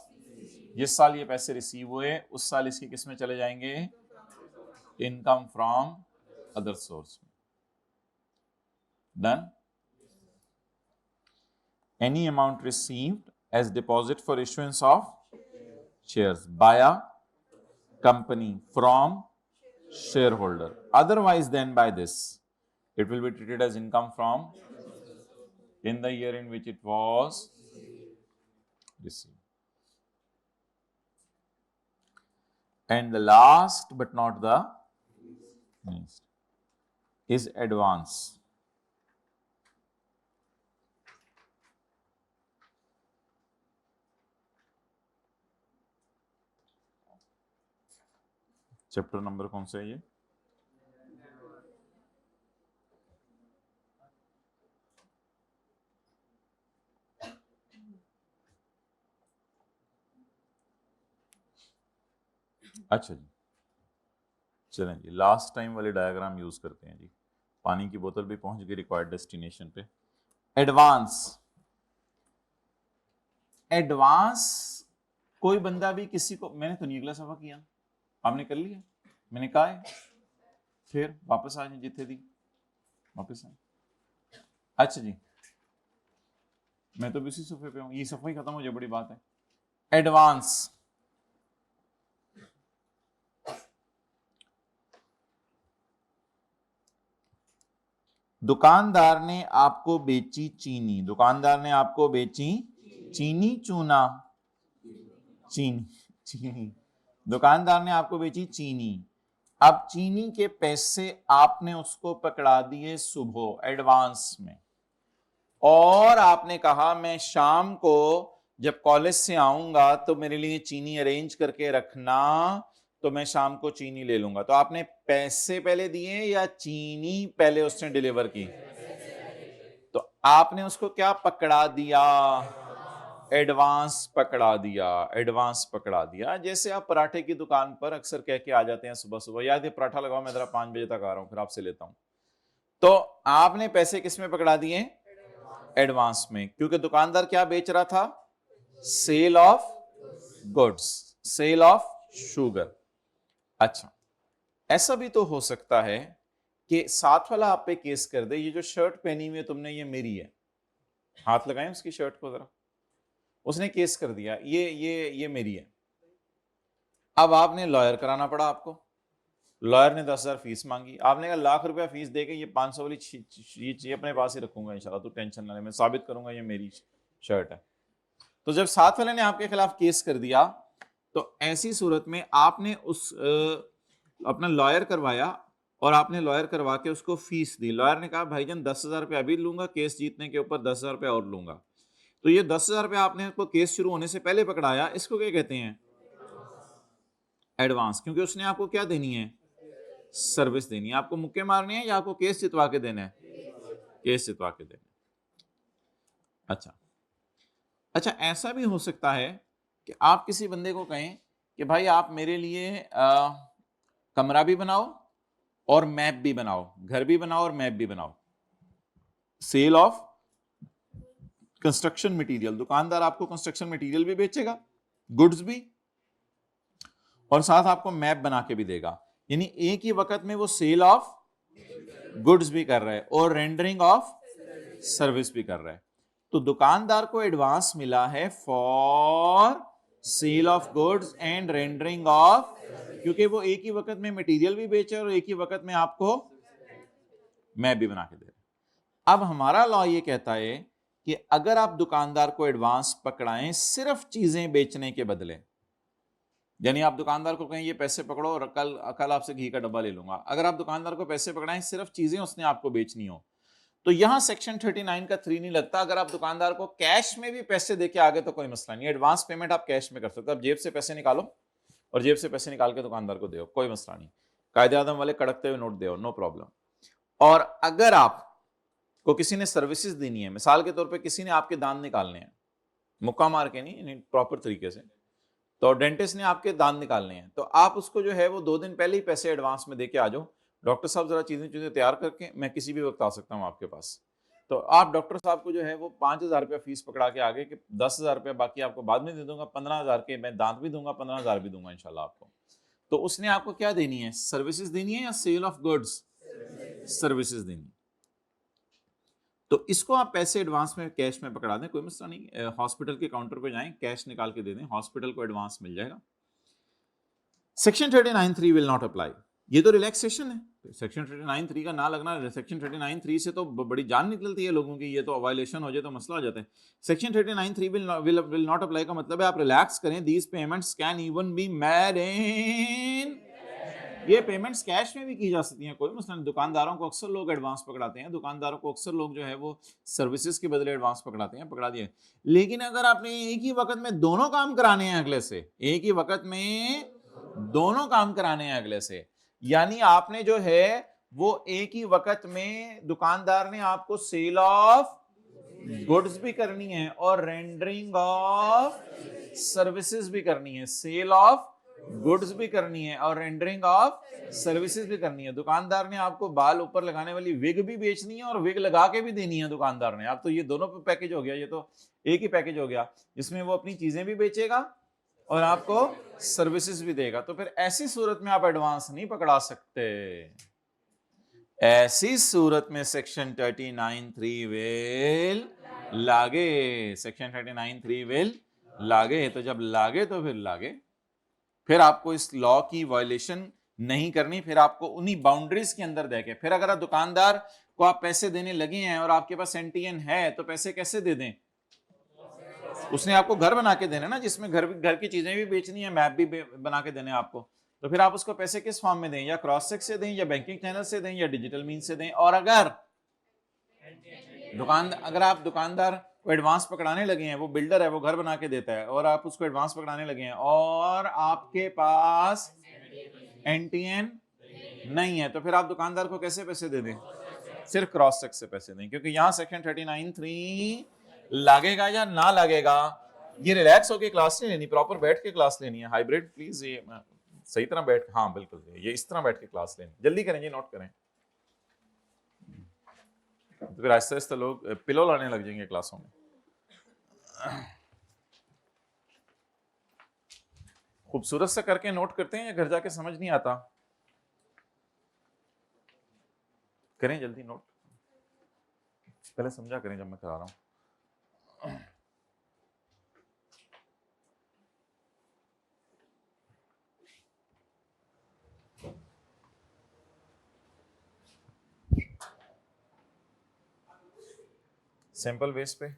A: जिस साल ये पैसे receive हुए उस साल इसके किस में चले जाएंगे? Income from other source. Done. Any amount received as deposit for issuance of shares by a company from shareholder, otherwise than by this, it will be treated as income from in the year in which it was received. And the last but not the least is advance. Chapter number कौन सा है ये? अच्छा जी, चलें जी, last time वाले diagram use करते हैं जी। पानी की बोतल भी पहुंच गई रिक्वायर्ड डेस्टिनेशन पे। एडवांस, एडवांस कोई बंदा भी किसी को, मैंने तो नहीं अगला सफा किया, आपने कर लिया, मैंने कहा है, फिर वापस आ जाए जिथे दी वापस आए। अच्छा जी, मैं तो भी इसी सफे पे हूं, ये सफा ही खत्म हो जाए, बड़ी बात है। एडवांस, दुकानदार ने आपको बेची चीनी, दुकानदार ने आपको बेची चीनी, चूना, चीनी, चीनी, दुकानदार ने आपको बेची चीनी। अब चीनी के पैसे आपने उसको पकड़ा दिए सुबह एडवांस में, और आपने कहा मैं शाम को जब कॉलेज से आऊंगा तो मेरे लिए चीनी अरेंज करके रखना, तो मैं शाम को चीनी ले लूंगा। तो आपने पैसे पहले दिए या चीनी पहले उसने डिलीवर की? तो आपने उसको क्या पकड़ा दिया? एडवांस पकड़ा दिया, एडवांस पकड़ा दिया। जैसे आप पराठे की दुकान पर अक्सर कह के आ जाते हैं सुबह सुबह, याद है पराठा लगाओ मैं जरा 5 बजे तक आ रहा हूं फिर आपसे लेता हूं। तो आपने पैसे किस में पकड़ा दिए? एडवांस में, क्योंकि दुकानदार क्या बेच रहा था? Sale of goods, sale of sugar. अच्छा, ऐसा भी तो हो सकता है कि साथ वाला आप पे केस कर दे, ये जो शर्ट पहनी हुई है तुमने ये मेरी है, हाथ लगाएं उसकी शर्ट को जरा, उसने केस कर दिया ये मेरी है। अब आपने लॉयर कराना पड़ा आपको, लॉयर ने 10,000 फीस मांगी, आपने कहा लाख रुपया फीस देके ये 500 वाली चीज अपने पास ही रखूंगा इंशाल्लाह, तो टेंशन ना ले, मैं साबित करूंगा ये मेरी शर्ट है। तो जब साथ वाले ने आपके खिलाफ केस कर दिया, तो ऐसी सूरत में आपने उस अपना लॉयर करवाया और आपने लॉयर करवा के उसको फीस दी। लॉयर ने कहा भाईजान 10,000 रुपया अभी लूंगा, केस जीतने के ऊपर 10,000 रुपया और लूंगा। तो ये 10,000 रुपया आपने को केस शुरू होने से पहले पकड़ाया, इसको क्या कहते हैं? एडवांस। क्योंकि उसने आपको क्या देनी है? सर्विस देनी है। आपको मुक्के मारने हैं या आपको केस जितवा के देना है? केस जितवा के देना है। अच्छा अच्छा, ऐसा भी हो सकता है कि आप किसी बंदे को कहें कि भाई आप मेरे लिए कमरा भी बनाओ और मैप भी बनाओ, घर भी बनाओ और मैप भी बनाओ। सेल ऑफ कंस्ट्रक्शन मटेरियल, दुकानदार आपको कंस्ट्रक्शन मटेरियल भी बेचेगा, गुड्स भी, और साथ आपको मैप बना के भी देगा। यानी एक ही वक्त में वो सेल ऑफ गुड्स भी कर रहा है और रेंडरिंग ऑफ सर्विस भी कर रहा है। तो दुकानदार को एडवांस मिला है for sale of goods and rendering of, क्योंकि वो एक ही वक्त में मटेरियल भी बेचे और एक ही वक्त में आपको मैप भी बना के दे रहे। अब हमारा लॉ ये कहता है कि अगर आप दुकानदार को एडवांस पकड़ाएं सिर्फ चीजें बेचने के बदले, यानी आप दुकानदार को कहें ये पैसे पकड़ो और कल आपसे घी का डब्बा ले लूंगा, अगर आप दुकानदार को पैसे पकड़ाएं सिर्फ चीजें उसने आपको बेचनी हो, तो यहां सेक्शन 39 का 3 नहीं लगता। अगर आप दुकानदार को कैश में भी पैसे देके आगे तो कोई मसला नहीं, एडवांस पेमेंट आप कैश में कर सकते हो। आप जेब से पैसे निकालो और जेब से पैसे निकाल के दुकानदार को दो, कोई मसला नहीं, कायदे आदम वाले कड़कते हुए नोट दो, नो प्रॉब्लम। और अगर आप को किसी ने सर्विसेज देनी है, मिसाल के तौर पे किसी ने आपके दांत निकालने हैं, मुक्का मार के नहीं, प्रॉपर तरीके से, तो डेंटिस्ट ने आपके दांत निकालने हैं, तो आप उसको जो है वो 2 दिन पहले ही पैसे एडवांस में देके आ जाओ, डॉक्टर साहब जरा चीजें तैयार करके मैं किसी भी वक्त आ सकता हूँ आपके पास। तो आप डॉक्टर साहब को जो है वो 5,000 रुपया फीस पकड़ा के आगे कि 10,000 रुपया बाकी आपको बाद में दे दूंगा, 15,000 के मैं दांत भी दूंगा, 15,000 भी दूंगा इंशाल्लाह आपको। तो उसने आपको क्या देनी है? सर्विसेज देनी है या सेल ऑफ गुड्स? सर्विसेज देनी है। तो इसको आप पैसे एडवांस में कैश में पकड़ा दें, कोई मसला नहीं। हॉस्पिटल के काउंटर पे जाएं, कैश निकाल के दे दें, हॉस्पिटल को एडवांस मिल जाएगा। Section 39(3) will not apply. ये तो रिलैक्सेशन है। सेक्शन 39(3) का ना लगना, सेक्शन 39(3) से तो बड़ी जान निकलती है लोगों की, ये तो वायलेशन हो जाए तो मसला हो जाता है। सेक्शन 39(3) विल नॉट अप्लाई का मतलब है आप रिलैक्स करें, these payments can even be made in, ये पेमेंट्स कैश में भी की जा सकती हैं, कोई मसला नहीं। दुकानदारों को अक्सर लोग एडवांस पकड़ाते हैं, दुकानदारों को अक्सर लोग जो है वो सर्विसेज के बदले एडवांस पकड़ाते हैं, पकड़ा दिए। लेकिन अगर आपने एक ही वक्त में दोनों काम कराने हैं अगले से, एक ही वक्त में दोनों काम कराने हैं अगले से, यानी आपने जो है वो एक ही वक्त में दुकानदार ने आपको सेल ऑफ गुड्स भी करनी है और रेंडरिंग ऑफ सर्विसेज भी करनी है, सेल ऑफ गुड्स भी करनी है और रेंडरिंग ऑफ सर्विसेज भी करनी है। दुकानदार ने आपको बाल ऊपर लगाने वाली विग भी बेचनी है और विग लगा के भी देनी है दुकानदार ने। आप तो ये दोनों पैकेज हो गया, ये तो एक ही पैकेज हो गया जिसमें वो अपनी चीजें भी बेचेगा और आपको सर्विसेज भी देगा। तो फिर ऐसी सूरत में आप एडवांस नहीं पकड़ा सकते। ऐसी सूरत में सेक्शन 39(3) विल लागे, सेक्शन 39(3) विल लागे। तो जब लागे तो फिर लागे, फिर आपको इस लॉ की वायलेशन नहीं करनी, फिर आपको उन्हीं बाउंड्रीज के अंदर देके, फिर अगर आप दुकानदार को आप पैसे देने लगे हैं और आपके पास एनटीएन है तो पैसे कैसे दे दें? उसने आपको घर बना के देना ना, जिसमें घर की चीजें भी बेचनी है, मैप भी बना के देने आपको, तो फिर आप उसको पैसे किस फॉर्म में दें? या क्रॉस चेक से दें, या बैंकिंग चैनल से दें, या डिजिटल मीन से दें। और अगर आप दुकानदार को एडवांस पकड़ाने लगे हैं, वो बिल्डर है, वो घर बना के देता है और आप उसको एडवांस पकड़ाने लगे हैं और आपके पास एनटीएन नहीं है, तो फिर आप दुकानदार को कैसे पैसे दे दें? सिर्फ क्रॉस चेक से पैसे दें, क्योंकि यहां सेक्शन 39(3) लगेगा या ना लगेगा, ये रिलैक्स होकर क्लास नहीं लेनी, प्रॉपर बैठ के क्लास लेनी है। हाइब्रिड प्लीज ये सही तरह बैठ, हाँ बिल्कुल, ये इस तरह बैठ के क्लास लेनी, जल्दी करें जी, नोट करें, तो फिर आहिस्ता आहिस्ता लोग पिलो लाने लग जाएंगे क्लासों में। खूबसूरत से करके नोट करते हैं या घर जाके समझ नहीं आता? करें जल्दी नोट, पहले समझा करें जब मैं करा रहा हूं। सिंपल बेस पे।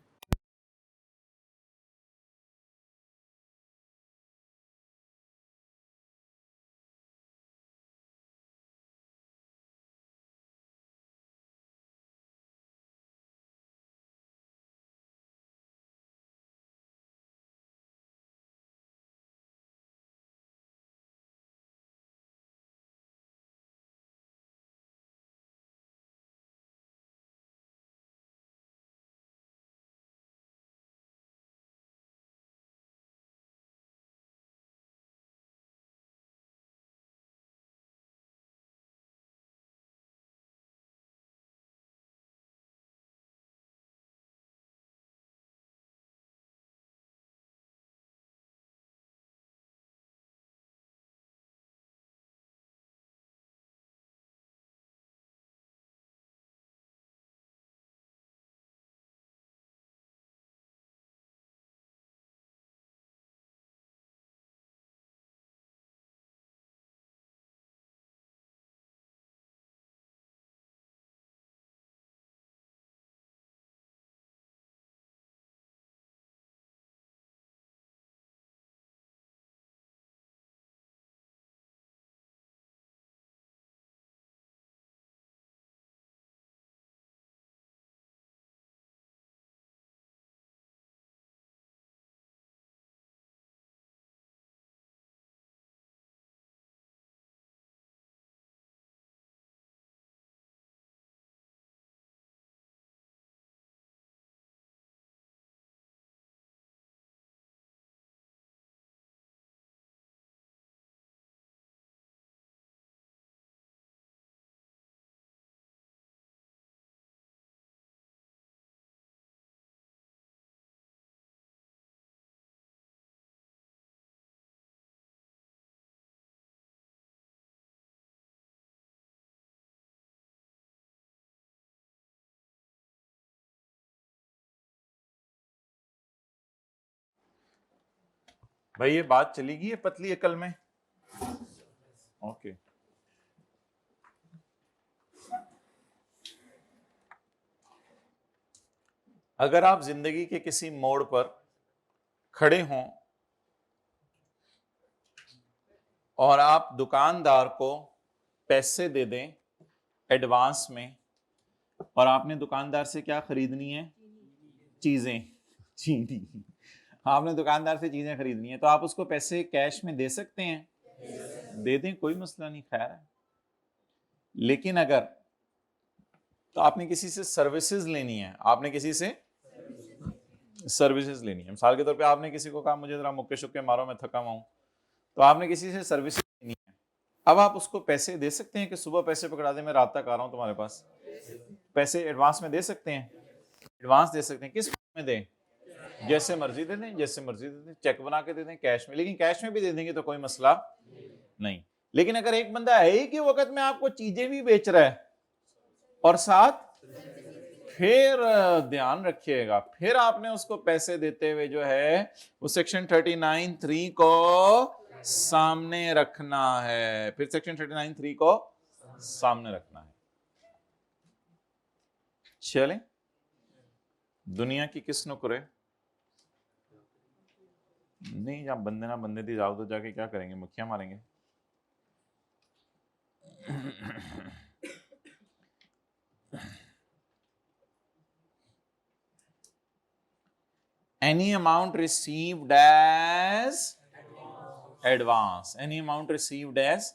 A: भाई ये बात चलेगी, ये पतली अकल में? ओके। अगर आप जिंदगी के किसी मोड़ पर खड़े हों और आप दुकानदार को पैसे दे दें एडवांस में, और आपने दुकानदार से क्या खरीदनी है? चीजें, चीनी। आपने दुकानदार से चीजें खरीदनी है, तो आप उसको पैसे कैश में दे सकते हैं? दे दें, कोई मसला नहीं, खैर है। लेकिन अगर तो आपने किसी से सर्विसेज लेनी है, आपने किसी से सर्विसेज लेनी है, मिसाल के तौर पे आपने किसी को कहा मुझे जरा मुक्के शुक्के मारो, मैं थका हुआ हूं, तो आपने किसी से सर्विसेज लेनी है। अब आप उसको पैसे दे सकते हैं कि सुबह पैसे पकड़ा दे, मैं रात तक आ रहा हूं तुम्हारे पास? पैसे एडवांस में दे सकते हैं? एडवांस दे सकते हैं। किस में दें? जैसे मर्जी दे दें, जैसे मर्जी दे दें, चेक बना के दे दें, कैश में। लेकिन कैश में भी दे देंगे तो कोई मसला नहीं। लेकिन अगर एक बंदा है ही कि वक्त में आपको चीजें भी बेच रहा है और साथ, फिर ध्यान रखिएगा, फिर आपने उसको पैसे देते हुए जो है वो सेक्शन 39(3) को सामने रखना है। फिर सेक्शन 39(3) को सामने रखना है। चलें, दुनिया की किस नुकरे नहीं, जब बंदे ना बंदे दी जाओ तो जाके क्या करेंगे? मुखिया मारेंगे। Any amount received as advance, any amount received as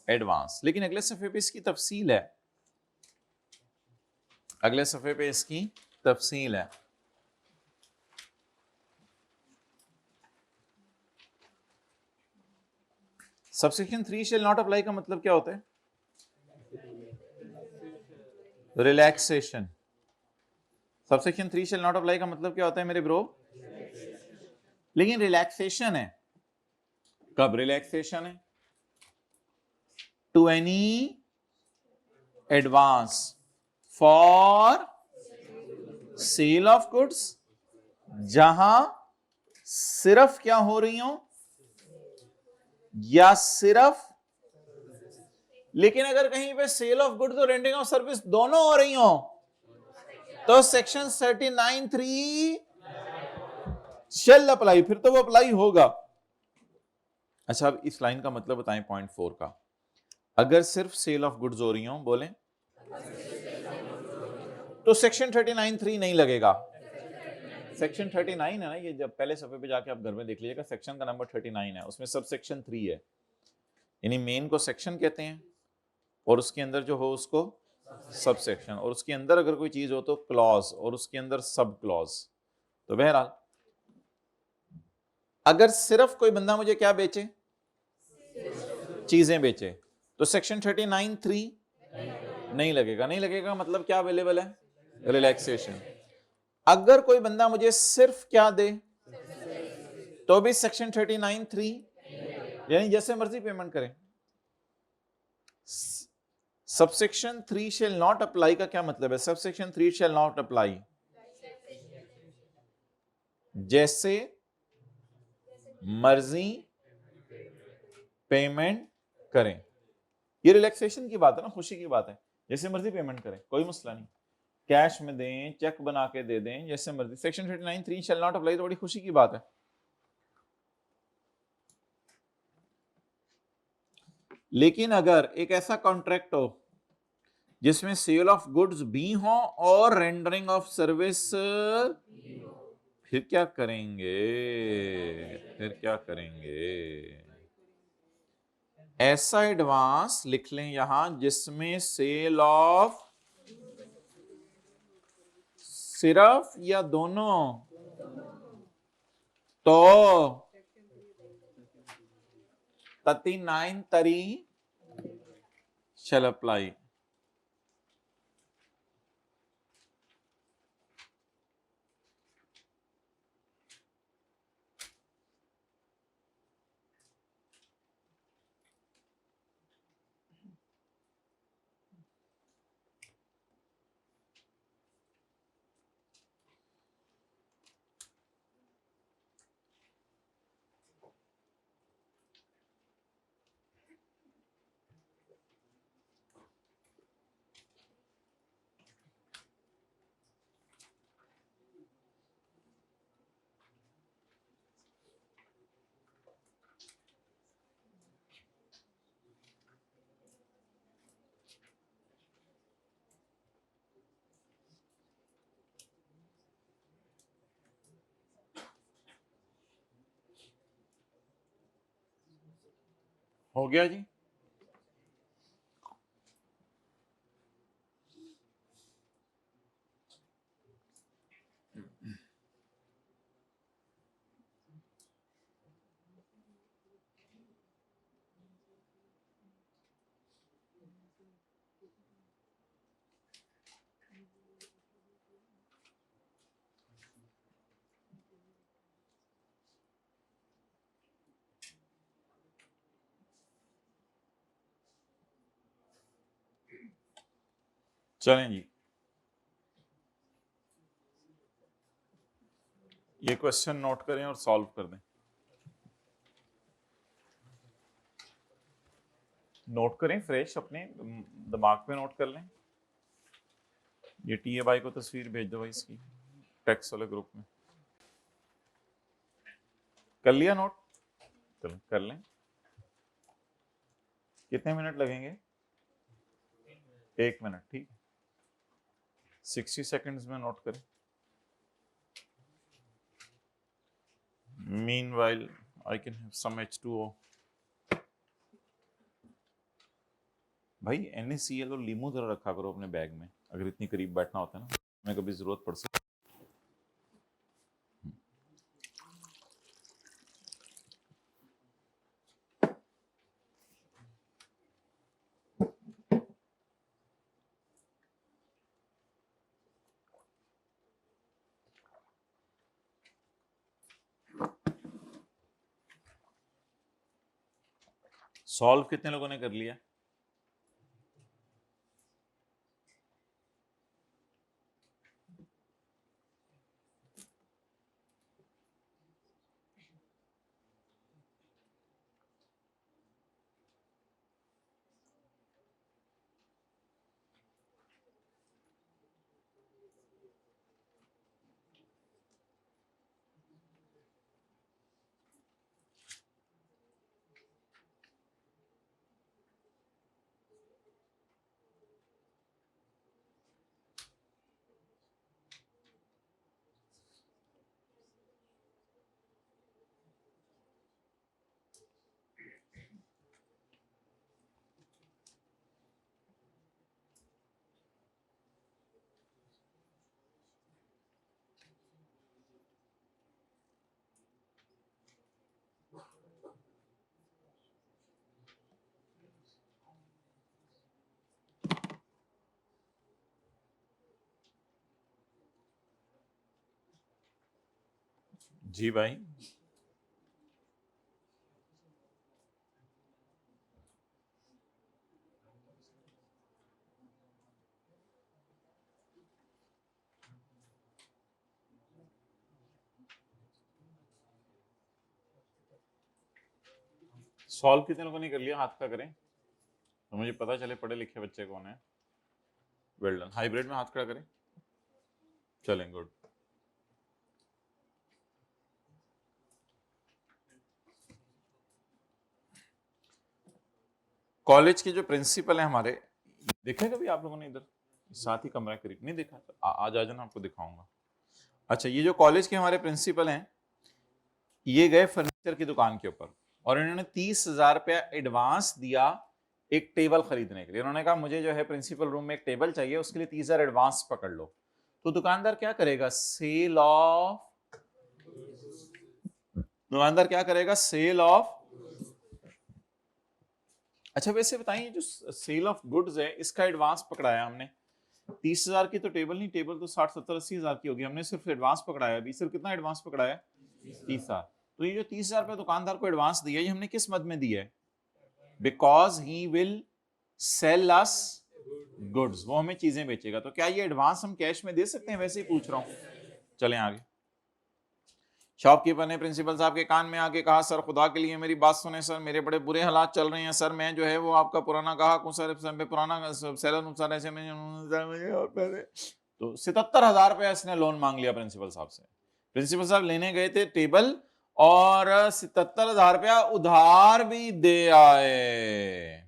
A: advance। लेकिन अगले सफे पे इसकी तफसील है, अगले सफे पे इसकी तफसील है। सबसेक्शन 3 शेल नॉट अप्लाई का मतलब क्या होता है? Relaxation. Subsection 3 shall not apply का मतलब क्या होता है मेरे ब्रो? लेकिन रिलैक्सेशन है। कब रिलैक्सेशन है? To any advance for sale of goods, जहां सिर्फ क्या हो रही हो, या सिर्फ, लेकिन अगर कहीं पे सेल ऑफ गुड्स और रेंटिंग ऑफ सर्विस दोनों हो रही हो तो सेक्शन 39(3) शेल अप्लाई, फिर तो वो अप्लाई होगा। अच्छा, अब इस लाइन का मतलब बताएं पॉइंट 4 का। अगर सिर्फ सेल ऑफ गुड्स हो रही हो, बोलें, तो सेक्शन 39(3) नहीं लगेगा। सेक्शन 39 है ना ये, जब पहले सफे पे जाके आप घर में देख लीजिएगा, सेक्शन का नंबर 39 है, उसमें सब सेक्शन 3 है, यानी मेन को सेक्शन कहते हैं और उसके अंदर जो हो उसको सब सेक्शन, और उसके अंदर अगर कोई चीज हो तो क्लॉज, और उसके अंदर सब क्लॉज। तो बहरहाल अगर सिर्फ कोई बंदा मुझे क्या बेचे, चीजें बेचे, तो सेक्शन 39(3) नहीं लगेगा। नहीं लगेगा मतलब क्या अवेलेबल है, रिलैक्सेशन। अगर कोई बंदा मुझे सिर्फ क्या दे, तो भी सेक्शन 39(3, यानी जैसे मर्जी पेमेंट करें। सबसेक्शन 3 शेल नॉट अप्लाई का क्या मतलब है? सबसेक्शन 3 शेल नॉट अप्लाई जैसे मर्जी पेमेंट करें। ये रिलैक्सेशन की बात है ना, खुशी की बात है। जैसे मर्जी पेमेंट करें, कोई मसला नहीं, कैश में दें, चेक बना के दे दें, जैसे मर्जी। सेक्शन 39(3) शेल नॉट अप्लाई तो बड़ी खुशी की बात है। लेकिन अगर एक ऐसा कॉन्ट्रैक्ट हो जिसमें सेल ऑफ गुड्स भी हो और रेंडरिंग ऑफ सर्विस, फिर क्या करेंगे? फिर क्या करेंगे? ऐसा एडवांस लिख लें यहां जिसमें सेल ऑफ सिर्फ या दोनों, तो 39(3) shall apply। हो गया जी। चलें जी, ये क्वेश्चन नोट करें और सॉल्व कर दें। नोट करें फ्रेश, अपने दिमाग पे नोट कर लें। ये टीए भाई को तस्वीर भेज दो भाई इसकी, टेक्स्ट वाले ग्रुप में। कर लिया नोट? चलो कर लें। कितने मिनट लगेंगे? 1 मिनट, ठीक है। 60 सेकंड्स में नोट करें। Meanwhile, I can have some H2O। भाई NaCl और लीमू जरा रखा करो अपने बैग में, अगर इतनी करीब बैठना होता है ना, हमें कभी जरूरत पड़ सकती। सॉल्व कितने लोगों ने कर लिया? जी भाई, सॉल्व कितने लोगों ने कर लिया? हाथ का करें तो मुझे पता चले पढ़े लिखे बच्चे कौन है। Well done. हाइब्रिड में हाथ खड़ा करें। चलें, गुड। कॉलेज के जो प्रिंसिपल हैं हमारे, देखे कभी आप लोगों ने? इधर साथ ही कमरा करीब नहीं देखा? आज आ जाना, आपको दिखाऊंगा। अच्छा, ये जो कॉलेज के हमारे प्रिंसिपल हैं, ये गए फर्नीचर की दुकान के ऊपर और इन्होंने 30,000 रुपया एडवांस दिया एक टेबल खरीदने के लिए। उन्होंने कहा मुझे जो है प्रिंसिपल रूम में एक टेबल चाहिए, उसके लिए 30,000 एडवांस पकड़ लो। तो दुकानदार क्या करेगा? सेल ऑफ, दुकानदार क्या करेगा? Sale off. अच्छा वैसे बताइए, जो सेल ऑफ गुड्स है, इसका एडवांस पकड़ाया हमने 30,000 की तो टेबल नहीं, टेबल तो 60, 70, 80,000 की होगी। हमने सिर्फ एडवांस पकड़ाया अभी। सिर्फ कितना एडवांस पकड़ाया? 30,000। तो ये जो 30,000 रुपये दुकानदार को एडवांस दिया, ये हमने किस मद में दिया है? Because he will sell us goods, वो हमें चीजें बेचेगा। तो क्या ये एडवांस हम कैश में दे सकते हैं? वैसे ही पूछ रहा हूं। चलें आगे। शॉपकीपर ने प्रिंसिपल साहब के कान में आके कहा, सर खुदा के लिए मेरी बात सुने सर, मेरे बड़े बुरे हालात चल रहे हैं सर। मैं जो है वो आपका पुराना ग्राहक हूँ सर, पुराना सेलर हूँ सर, ऐसे में और पैसे। तो 77,000 रुपया इसने लोन मांग लिया प्रिंसिपल साहब से। प्रिंसिपल साहब लेने गए थे टेबल और 77,000 रुपया उधार भी दे आए।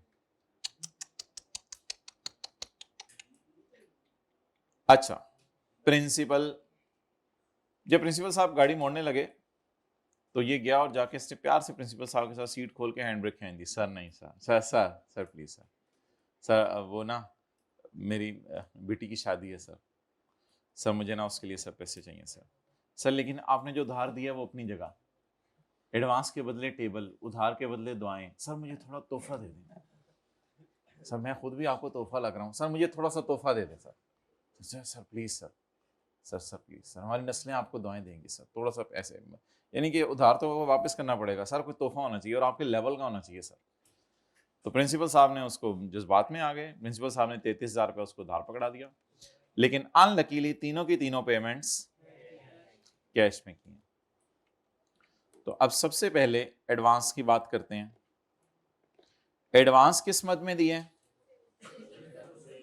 A: अच्छा, प्रिंसिपल, जब प्रिंसिपल साहब गाड़ी मोड़ने लगे तो ये गया और जाके इसने प्यार से प्रिंसिपल साहब के साथ सीट खोल के हैंड ब्रेक खींच दी। सर नहीं sir, sir sir sir please sir, sir वो ना मेरी बेटी की शादी है सर, सर मुझे ना उसके लिए सर पैसे चाहिए सर। सर लेकिन आपने जो उधार दिया वो अपनी जगह, एडवांस के बदले टेबल, उधार के बदले दुआएं, सर मुझे थोड़ा तोहफा दे देना सर, मैं खुद भी आपको तोहफा लग रहा हूँ सर, मुझे थोड़ा सा तोहफा दे दें sir. Sir sir please sir, sir sir please sir, हमारी नस्लें आपको दुआएं देंगी सर, थोड़ा सा पैसे, यानी कि उधार तो वो वापस करना पड़ेगा सर, कोई तोहफा होना चाहिए और आपके लेवल का होना चाहिए सर। तो प्रिंसिपल साहब ने उसको जज्बात में आ गए, प्रिंसिपल साहब ने 33,000 रुपये उसको उधार पकड़ा दिया। लेकिन अनलकीली तीनों की तीनों पेमेंट्स कैश में की। तो अब सबसे पहले एडवांस की बात करते हैं। एडवांस किस मद में दिए?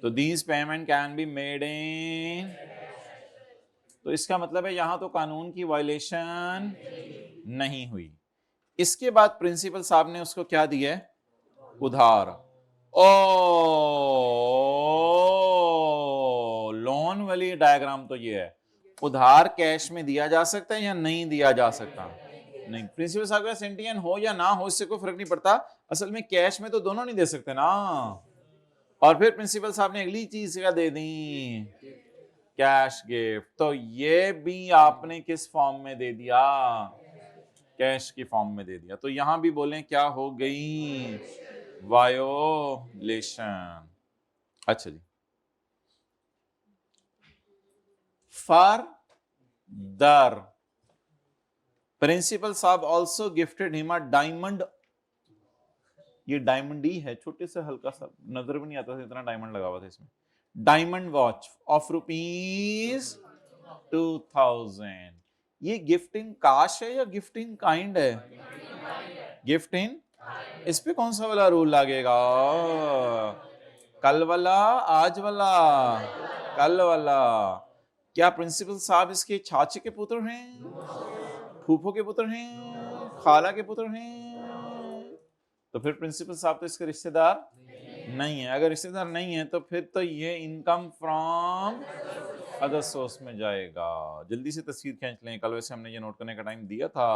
A: तो these payment can be made in, तो इसका मतलब है यहां तो कानून की वायलेशन नहीं हुई। इसके बाद प्रिंसिपल साहब ने उसको क्या दिया? उधार। ओ, लोन वाली डायग्राम तो ये है। उधार कैश में दिया जा सकता है या नहीं दिया जा सकता? नहीं। प्रिंसिपल साहब का सेंटियन हो या ना हो इससे कोई फर्क नहीं पड़ता, असल में कैश में तो दोनों नहीं दे सकते ना। और फिर प्रिंसिपल साहब ने अगली चीज क्या दे दी? Cash gift. तो ये भी आपने किस फॉर्म में दे दिया? कैश की फॉर्म में दे दिया। तो यहां भी बोलें क्या हो गई? वायोलेशन। अच्छा जी, फर्दर प्रिंसिपल साहब also gifted him a diamond, ये डायमंड ही है, छोटे से हल्का सा, नजर भी नहीं आता था इतना डायमंड लगा हुआ था इसमें। Diamond watch of ₹2,000। ये गिफ्ट इन काश है या गिफ्ट इन काइंड है? गिफ्ट इन, इस पे कौन सा वाला रूल लगेगा? कल वाला, आज वाला? कल वाला। क्या प्रिंसिपल साहब इसके चाचे के पुत्र हैं, फूफो के पुत्र हैं, खाला के पुत्र हैं? तो फिर प्रिंसिपल साहब तो इसके रिश्तेदार नहीं है। अगर रिश्तेदार नहीं है तो फिर तो ये इनकम फ्रॉम अदर सोर्स में जाएगा। जल्दी से तस्वीर खींच लें, कल वैसे हमने ये नोट करने का टाइम दिया था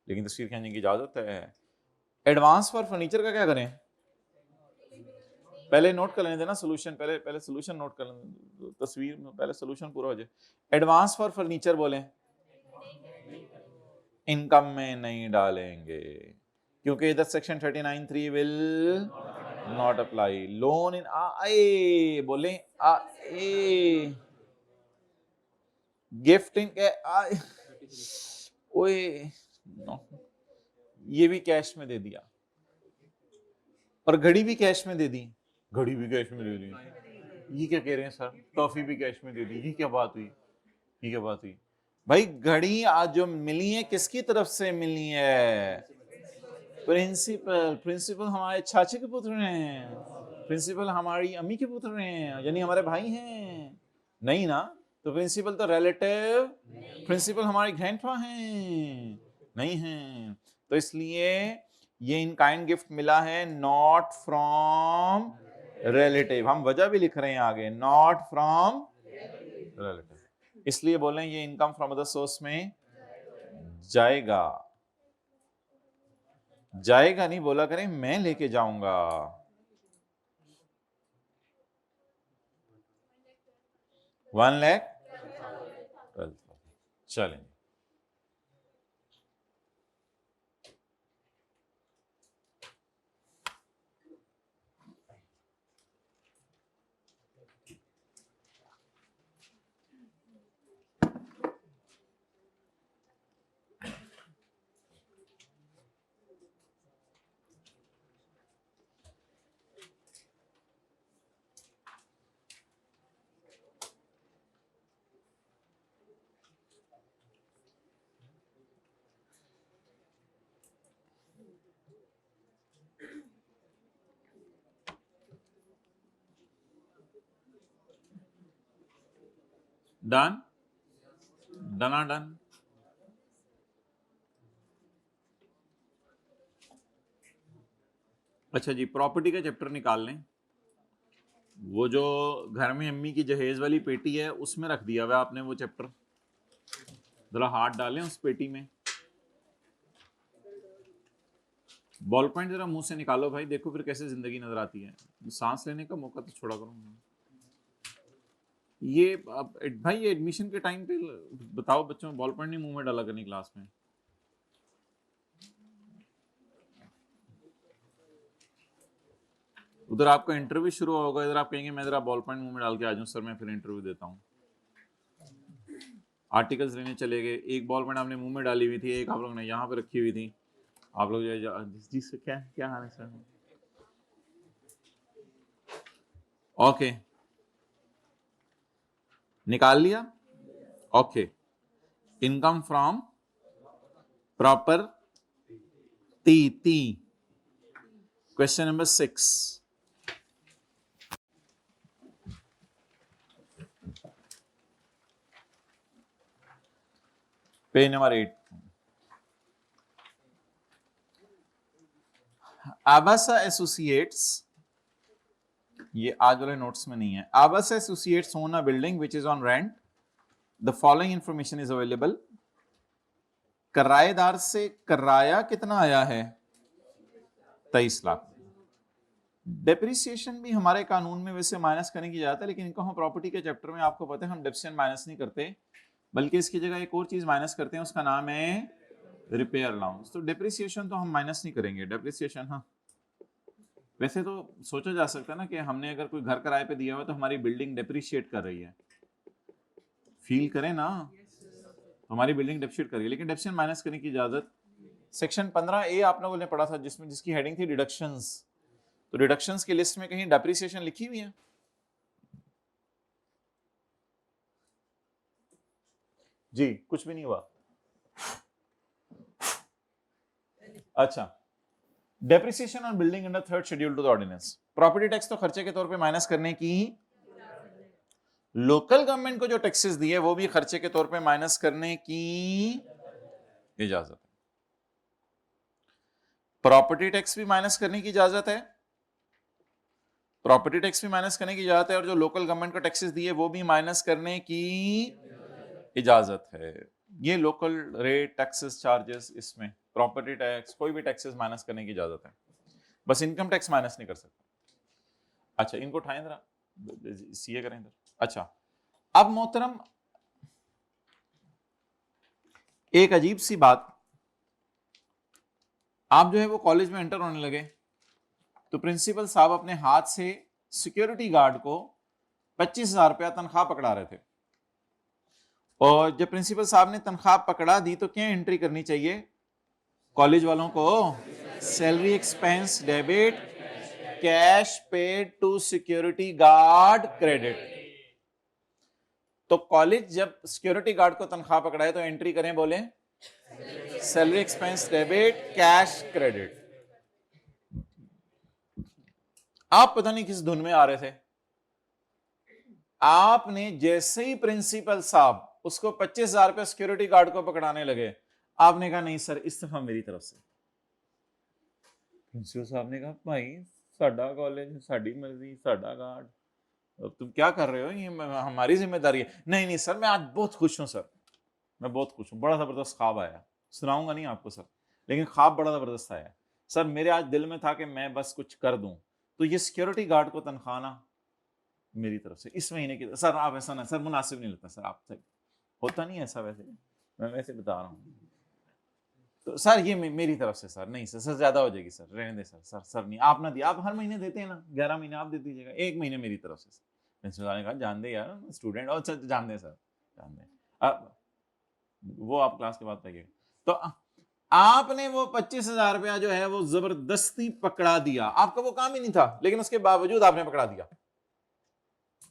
A: लेकिन तस्वीर खींचने की इजाजत है। एडवांस फॉर फर्नीचर का क्या करें? पहले नोट कर लेने देना सोल्यूशन, पहले सोल्यूशन नोट कर लें, तस्वीर में पहले सोल्यूशन पूरा हो जाए। एडवांस फॉर फर्नीचर बोलें, इनकम में नहीं डालेंगे क्योंकि इधर section 39(3) will not apply. Loan in आए, बोले आए, गिफ्ट इन ओए ये भी कैश में दे दिया और घड़ी भी कैश में दे दी, घड़ी भी कैश में दे दी, ये क्या कह रहे हैं सर, टॉफी भी कैश में दे दी, ये क्या बात हुई, ये क्या बात हुई भाई? घड़ी आज जो मिली है किसकी तरफ से मिली है? प्रिंसिपल। प्रिंसिपल हमारे चाचे के पुत्र हैं, प्रिंसिपल हमारी अम्मी के पुत्र हैं, यानी हमारे भाई हैं नहीं ना? तो प्रिंसिपल तो रिलेटिव, प्रिंसिपल हमारे ग्रैंडपा हैं नहीं हैं, तो इसलिए ये इन काइंड गिफ्ट मिला है नॉट फ्रॉम रिलेटिव। हम वजह भी लिख रहे हैं आगे, नॉट फ्रॉम रिलेटिव, इसलिए बोले ये इनकम फ्रॉम अदर सोर्स में जाएगा। जाएगा नहीं बोला करें, मैं लेके जाऊंगा। 1,12,000। चलें, डन, डना डन। अच्छा जी, प्रॉपर्टी का चैप्टर निकाल लें। वो जो घर में अम्मी की जहेज वाली पेटी है उसमें रख दिया हुआ आपने वो चैप्टर, जरा हाथ डालें उस पेटी में। बॉल पॉइंट जरा मुंह से निकालो भाई, देखो फिर कैसे जिंदगी नजर आती है। सांस लेने का मौका तो छोड़ा करो। ये भाई ये एडमिशन के टाइम पे बताओ बच्चों, बॉल पॉइंट नहीं मुंह में डाला करनी क्लास में। उधर आपका इंटरव्यू शुरू होगा, इधर आप कहेंगे मैं जरा बॉल पॉइंट मुंह में डाल के आ जाऊं सर, मैं फिर इंटरव्यू देता हूं। आर्टिकल्स लेने चले गए, एक बॉल पॉइंट आपने मुंह में डाली हुई थी, एक आप लोग ने यहाँ पे रखी हुई थी। आप लोग जी से क्या क्या हाल है सर? ओके, निकाल लिया। Okay, income from property. Question number 6, page number 8। Abasa associates, ये आज वाले नोट्स में नहीं है। Abasa associates own a building which is on rent, the following information is available. किराएदार से किराया कितना आया है? 23 लाख। डेप्रिसिएशन भी हमारे कानून में वैसे माइनस करने की जाता है, लेकिन इनको हम प्रॉपर्टी के चैप्टर में आपको पता है हम डेप्रिसिएशन माइनस नहीं करते, बल्कि इसकी जगह एक और चीज माइनस करते हैं, उसका नाम है रिपेयर अलाउंस। तो डेप्रिसिएशन तो हम माइनस नहीं करेंगे। डेप्रिसिएशन हाँ वैसे तो सोचा जा सकता है ना कि हमने अगर कोई घर किराए पे दिया हुआ तो हमारी बिल्डिंग डेप्रिशिएट कर रही है, फील करें ना, तो हमारी बिल्डिंग डेप्रिशिएट कर रही है, लेकिन डेप्रिसिएशन माइनस करने की इजाजत सेक्शन 15A आप लोगों ने पढ़ा था, जिसमें जिसकी हेडिंग थी डिडक्शंस। तो डिडक्शंस की लिस्ट में कहीं डेप्रिसिएशन लिखी हुई है? जी कुछ भी नहीं हुआ। अच्छा, depreciation on building under third schedule to the ordinance. Property tax तो खर्चे के तौर पे माइनस करने की, लोकल गवर्नमेंट को जो टैक्सेस दिए वो भी खर्चे के तौर पे माइनस करने की इजाजत है। प्रॉपर्टी टैक्स भी माइनस करने की इजाजत है, प्रॉपर्टी टैक्स भी माइनस करने की इजाजत है, और जो लोकल गवर्नमेंट को टैक्सेस दिए वो भी माइनस करने की इजाजत है। ये लोकल रेट, टैक्सेस, चार्जेस, इसमें प्रॉपर्टी टैक्स कोई भी टैक्सेस माइनस करने की इजाजत है, बस इनकम टैक्स माइनस नहीं कर सकते। अच्छा, इनको उठाएं जरा, सीए करें इधर। अच्छा, अब मोहतरम एक अजीब सी बात, आप जो है वो कॉलेज में एंटर होने लगे तो प्रिंसिपल साहब अपने हाथ से सिक्योरिटी गार्ड को 25,000 रुपया तनख्वाह पकड़ा रहे थे। और जब प्रिंसिपल साहब ने तनख्वाह पकड़ा दी तो क्या एंट्री करनी चाहिए कॉलेज वालों को? Salary expense debit, cash paid to security guard credit. तो कॉलेज जब सिक्योरिटी गार्ड को तनख्वाह पकड़ाए तो एंट्री करें, बोले salary expense debit, cash credit. आप पता नहीं किस धुन में आ रहे थे, आपने जैसे ही प्रिंसिपल साहब उसको 25,000 रुपये सिक्योरिटी गार्ड को पकड़ाने लगे, आपने कहा नहीं सर इस दफा मेरी तरफ से। प्रिंसिपल साहब ने कहा भाई साडा कॉलेज, साडी मर्जी, साडा गार्ड, अब तुम क्या कर रहे हो, ये हमारी जिम्मेदारी है। नहीं नहीं सर मैं आज बहुत खुश हूं सर, मैं बहुत खुश हूँ, बड़ा जबरदस्त ख्वाब आया, सुनाऊंगा नहीं आपको सर, लेकिन ख्वाब बड़ा जबरदस्त आया सर। मेरे आज दिल में था कि मैं बस कुछ कर दूं, तो ये सिक्योरिटी गार्ड को तनख्वाह ना मेरी तरफ से इस महीने की। सर आप ऐसा ना, सर मुनासिब नहीं लगता सर, आपसे होता नहीं ऐसा, वैसे मैं वैसे बता रहा हूँ। तो सर ये मेरी तरफ से सर, नहीं सर, सर ज्यादा हो जाएगी सर, रहने दे सर, सर सर नहीं, आप ना दिए, आप हर महीने देते हैं ना, 11 महीने आप दे दीजिएगा, 1 महीने मेरी तरफ से। प्रिंसिपल ने कहा जान दे यार स्टूडेंट, और सर जान दे सर, जान दे, अब वो आप क्लास के बाद पाइएगा। तो आपने वो 25,000 रुपया जो है वो जबरदस्ती पकड़ा दिया, आपका वो काम ही नहीं था, लेकिन उसके बावजूद आपने पकड़ा दिया।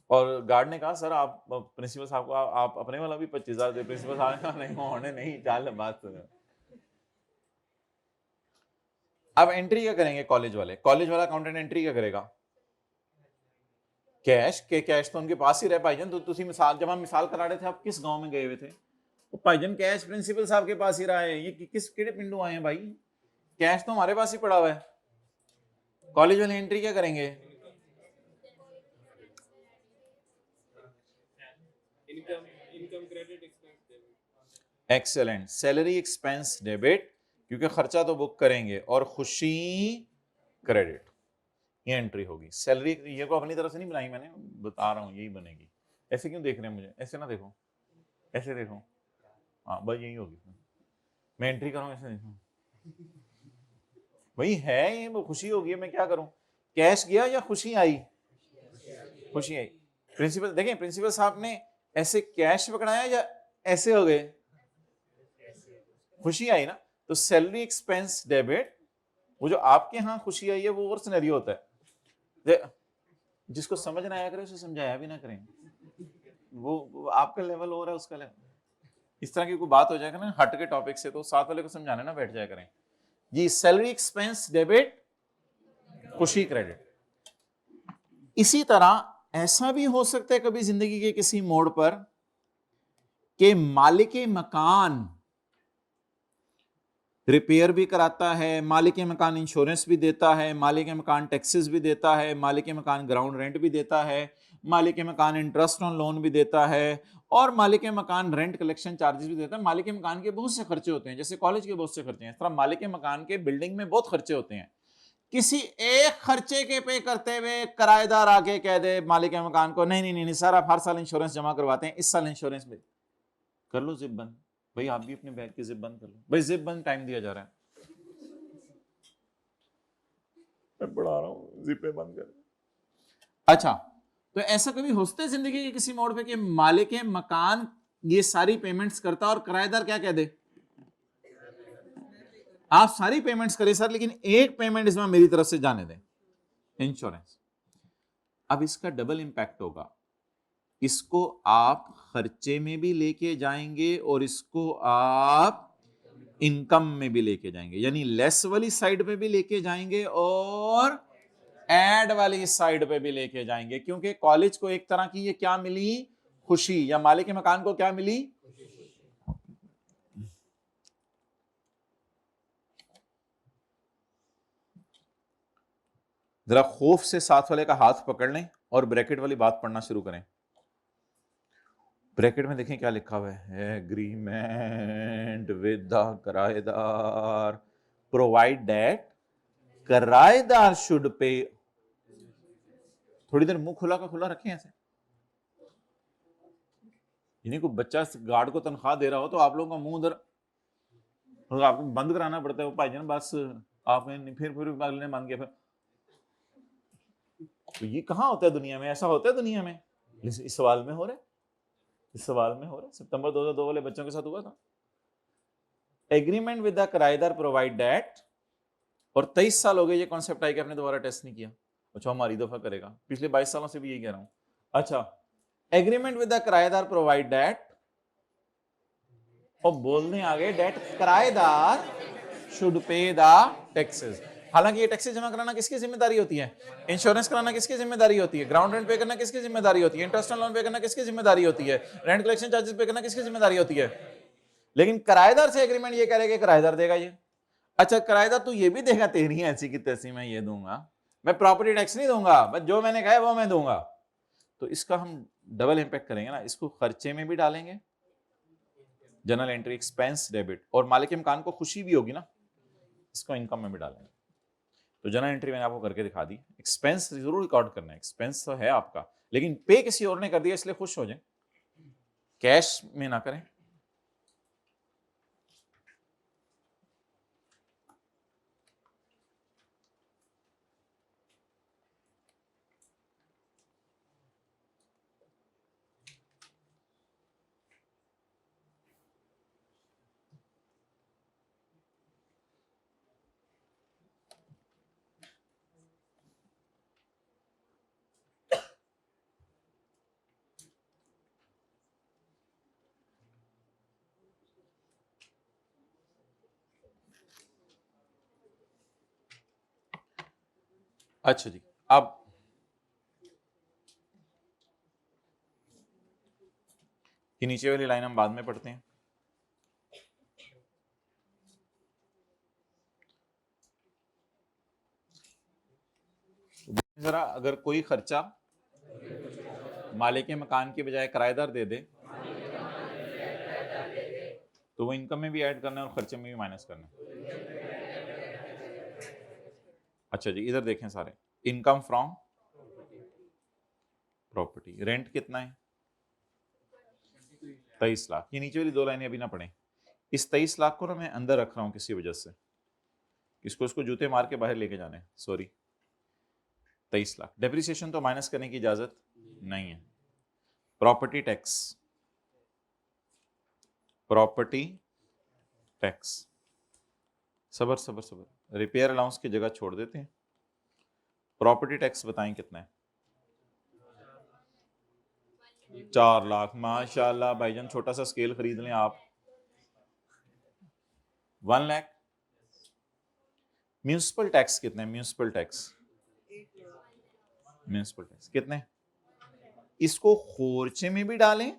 A: और गार्ड ने कहा सर आप प्रिंसिपल साहब को आप अपने वाला भी 25,000 दे। प्रिंसिपल साहब ने कहा नहीं होने नहीं, चाल बात सुनो। अब एंट्री क्या करेंगे कॉलेज वाले? कॉलेज वाला अकाउंटेंट एंट्री क्या करेगा? कैश के, कैश तो उनके पास ही रहे भाईजान। तो तुसी मिसाल, जब हम मिसाल करा रहे थे, आप किस गांव में गए हुए थे? वो भाईजान कैश प्रिंसिपल साहब के पास ही रहा है। ये किस केड़े पिंडू आए हैं भाई, कैश तो हमारे पास ही पड़ा हुआ है। कॉलेज वाले एंट्री क्या करेंगे? एक्सेलेंट, सैलरी एक्सपेंस डेबिट, क्योंकि खर्चा तो बुक करेंगे, और खुशी क्रेडिट, ये एंट्री होगी। सैलरी ये को अपनी तरफ से नहीं बनाई मैंने, बता रहा हूँ यही बनेगी। ऐसे क्यों देख रहे हैं मुझे? ऐसे ना देखो, ऐसे देखो, हाँ बस यही होगी। मैं एंट्री करूँ ऐसे देखो, वही है, ये वो खुशी होगी, मैं क्या करूं? कैश गया या खुशी आई? खुशी आई। प्रिंसिपल देखें, प्रिंसिपल साहब ने ऐसे कैश पकड़ाया या ऐसे हो गए? खुशी आई ना। तो सैलरी एक्सपेंस डेबिट, वो जो आपके यहां खुशी आई है वो और सिनेरियो होता है। जिसको समझ ना आया करे उसे समझाया भी ना करें, वो आपका लेवल हो रहा है, उसका लेवल। इस तरह की कोई बात हो जाएगा ना हट के टॉपिक से, तो साथ वाले को समझाने ना बैठ जाया करें। जी, सैलरी एक्सपेंस डेबिट, खुशी क्रेडिट। इसी तरह ऐसा भी हो सकता है कभी जिंदगी के किसी मोड़ पर कि मालिक मकान रिपेयर भी कराता है, मालिक मकान इंश्योरेंस भी देता है, मालिक मकान टैक्सेस भी देता है, मालिक मकान ग्राउंड रेंट भी देता है, मालिक मकान इंटरेस्ट ऑन लोन भी देता है, और मालिक मकान रेंट कलेक्शन चार्जेस भी देता है। मालिक मकान के बहुत से खर्चे होते हैं, जैसे कॉलेज के बहुत से खर्चे हैं, इस तरह मालिक मकान के बिल्डिंग में बहुत खर्चे होते हैं। किसी एक खर्चे के पे करते हुए किराएदार आके कह दे मालिक मकान को, नहीं नहीं नहीं सर आप हर साल इंश्योरेंस जमा करवाते हैं, इस साल इंश्योरेंस में कर लो जिप बंद। भाई आप भी अपने बैग की जिप बंद कर लो, भाई जिप बंद टाइम दिया जा रहा है, मैं पढ़ा रहा हूं, जिपे बंद कर। अच्छा, तो ऐसा कभी होता है जिंदगी के किसी मोड़ पे कि मालिक मकान ये सारी पेमेंट्स करता और किराएदार क्या कह दे, आप सारी पेमेंट्स करें सर लेकिन एक पेमेंट इसमें मेरी तरफ से जाने दें, इंश्योरेंस। अब इसका डबल इंपैक्ट होगा, इसको आप खर्चे में भी लेके जाएंगे और इसको आप इनकम में भी लेके जाएंगे, यानी लेस वाली साइड पे भी लेके जाएंगे और एड वाली साइड पे भी लेके जाएंगे। क्योंकि कॉलेज को एक तरह की ये क्या मिली, खुशी, या मालिक मकान को क्या मिली, जरा खौफ से साथ वाले का हाथ पकड़ लें और ब्रैकेट वाली बात पढ़ना शुरू करें। ब्रैकेट में देखें क्या लिखा हुआ है, एग्रीमेंट विद द किराएदार प्रोवाइड दैट किराएदार शुड पे। थोड़ी देर मुंह खुला का खुला रखें ऐसे, यानी कोई बच्चा गार्ड को तनख्वाह दे रहा हो तो आप लोगों का मुंह उधर, आपको बंद कराना पड़ता है, वो भाईजान बस आपने फिर अगले ने बंद किया। फिर तो ये कहां होता है दुनिया में, ऐसा होता है दुनिया में? इस सवाल में हो रहा है। इस सवाल में हो रहा है, सितंबर 2002 वाले बच्चों के साथ हुआ था। एग्रीमेंट विद द किराएदार प्रोवाइड दैट, और 23 साल हो गए ये कॉन्सेप्ट आई कि आपने दोबारा टेस्ट नहीं किया। अच्छा हमारी दफा करेगा, पिछले 22 सालों से भी यही कह रहा हूं। अच्छा, एग्रीमेंट विद द किराएदार प्रोवाइड दैट, और बोलने आगे डेट किराएदार शुड पे द टैक्सेस। हालांकि ये टैक्सेस जमा कराना किसकी जिम्मेदारी होती है? इंश्योरेंस कराना किसकी जिम्मेदारी होती है? ग्राउंड रेंट पे करना किसकी जिम्मेदारी होती है? इंटरेस्ट ऑन लोन पे करना किसकी जिम्मेदारी होती है? रेंट कलेक्शन चार्जेस पे करना किसकी जिम्मेदारी होती है? लेकिन किराएदार से एग्रीमेंट ये कह रहे कि किराएदार देगा ये। अच्छा किराएदार तू ये भी देगा, तेरी ऐसी की तैसी मैं ये दूंगा, मैं प्रॉपर्टी टैक्स नहीं दूंगा, बस जो मैंने कहा है वो मैं दूंगा। तो इसका हम डबल इंपैक्ट करेंगे ना, इसको खर्चे में भी डालेंगे, जनरल एंट्री एक्सपेंस डेबिट, और मालिक मकान को खुशी भी होगी ना, इसको इनकम में भी डालेंगे। तो जनरल एंट्री मैंने आपको करके दिखा दी। एक्सपेंस जरूर रिकॉर्ड करना है, एक्सपेंस तो है आपका, लेकिन पे किसी और ने कर दिया इसलिए खुश हो जाए, कैश में ना करें। अच्छा जी, अब ये नीचे वाली लाइन हम बाद में पढ़ते हैं। जरा अगर कोई खर्चा मालिक मकान के बजाय किराएदार दे दे तो वो इनकम में भी ऐड करना है और खर्चे में भी माइनस करना है। अच्छा जी, इधर देखें सारे, इनकम फ्रॉम प्रॉपर्टी, रेंट कितना है? 23 लाख। ये नीचे वाली दो लाइनें अभी ना पढ़ें, इस 23 लाख को ना मैं अंदर रख रहा हूं किसी वजह से, इसको जूते मार के बाहर लेके जाने, सॉरी। 23 लाख, डेप्रिसिएशन तो माइनस करने की इजाजत नहीं है। प्रॉपर्टी टैक्स, प्रॉपर्टी टैक्स, सबर सबर सबर, रिपेयर अलाउंस की जगह छोड़ देते हैं। प्रॉपर्टी टैक्स बताएं कितना है? 4 लाख। माशाल्लाह भाईजान, छोटा सा स्केल खरीद लें आप। 1 लाख। म्यूनिसिपल टैक्स कितना है? म्यूनिसिपल टैक्स, म्यूनिसिपल टैक्स कितने? इसको खर्चे में भी डालें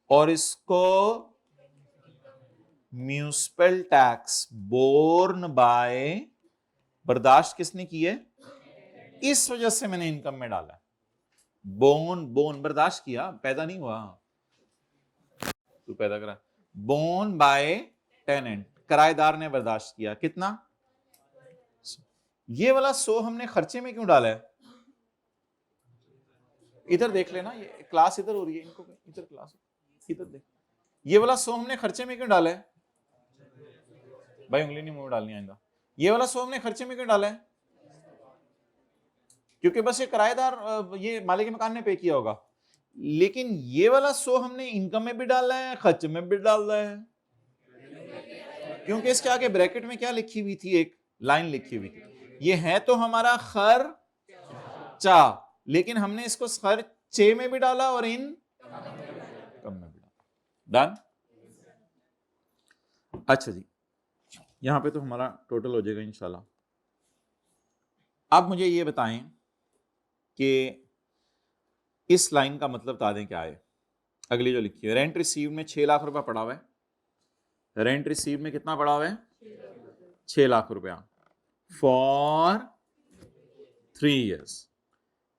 A: और इसको म्यूनिसिपल टैक्स बोर्न बाय, बर्दाश्त किसने की है? इस वजह से मैंने इनकम में डाला। बोन बोन बर्दाश्त किया, पैदा नहीं हुआ, तू पैदा करा। बोन बाय टेनेंट, किराएदार ने बर्दाश्त किया। कितना? ये वाला 100 हमने खर्चे में क्यों डाला है? इधर देख लेना, ये क्लास इधर हो रही है, इनको इधर क्लास, इधर देख, ये वाला 100 हमने खर्चे में क्यों डाला है? भाई उंगली नहीं मुंह डालनी आएगा। ये वाला 100 हमने खर्चे में क्यों डाला है? क्योंकि बस ये किराएदार, ये मालिक मकान ने पे किया होगा। लेकिन ये वाला 100 हमने इनकम में भी डाला है, खर्च में भी डाला है, क्योंकि इसके आगे ब्रैकेट में क्या लिखी हुई थी? एक लाइन लिखी हुई थी, ये है तो हमारा खर्चा, लेकिन हमने इसको खर्चे में भी डाला और इनकम में भी डाला। डन। अच्छा जी, यहां पे तो हमारा टोटल हो जाएगा इंशाल्लाह। अब मुझे ये बताएं कि इस लाइन का मतलब बता दें क्या है। अगली जो लिखी है, रेंट रिसीव में 6 लाख रुपया पड़ा हुआ है। रेंट रिसीव में कितना पड़ा हुआ है? 6 लाख रुपया for 3 years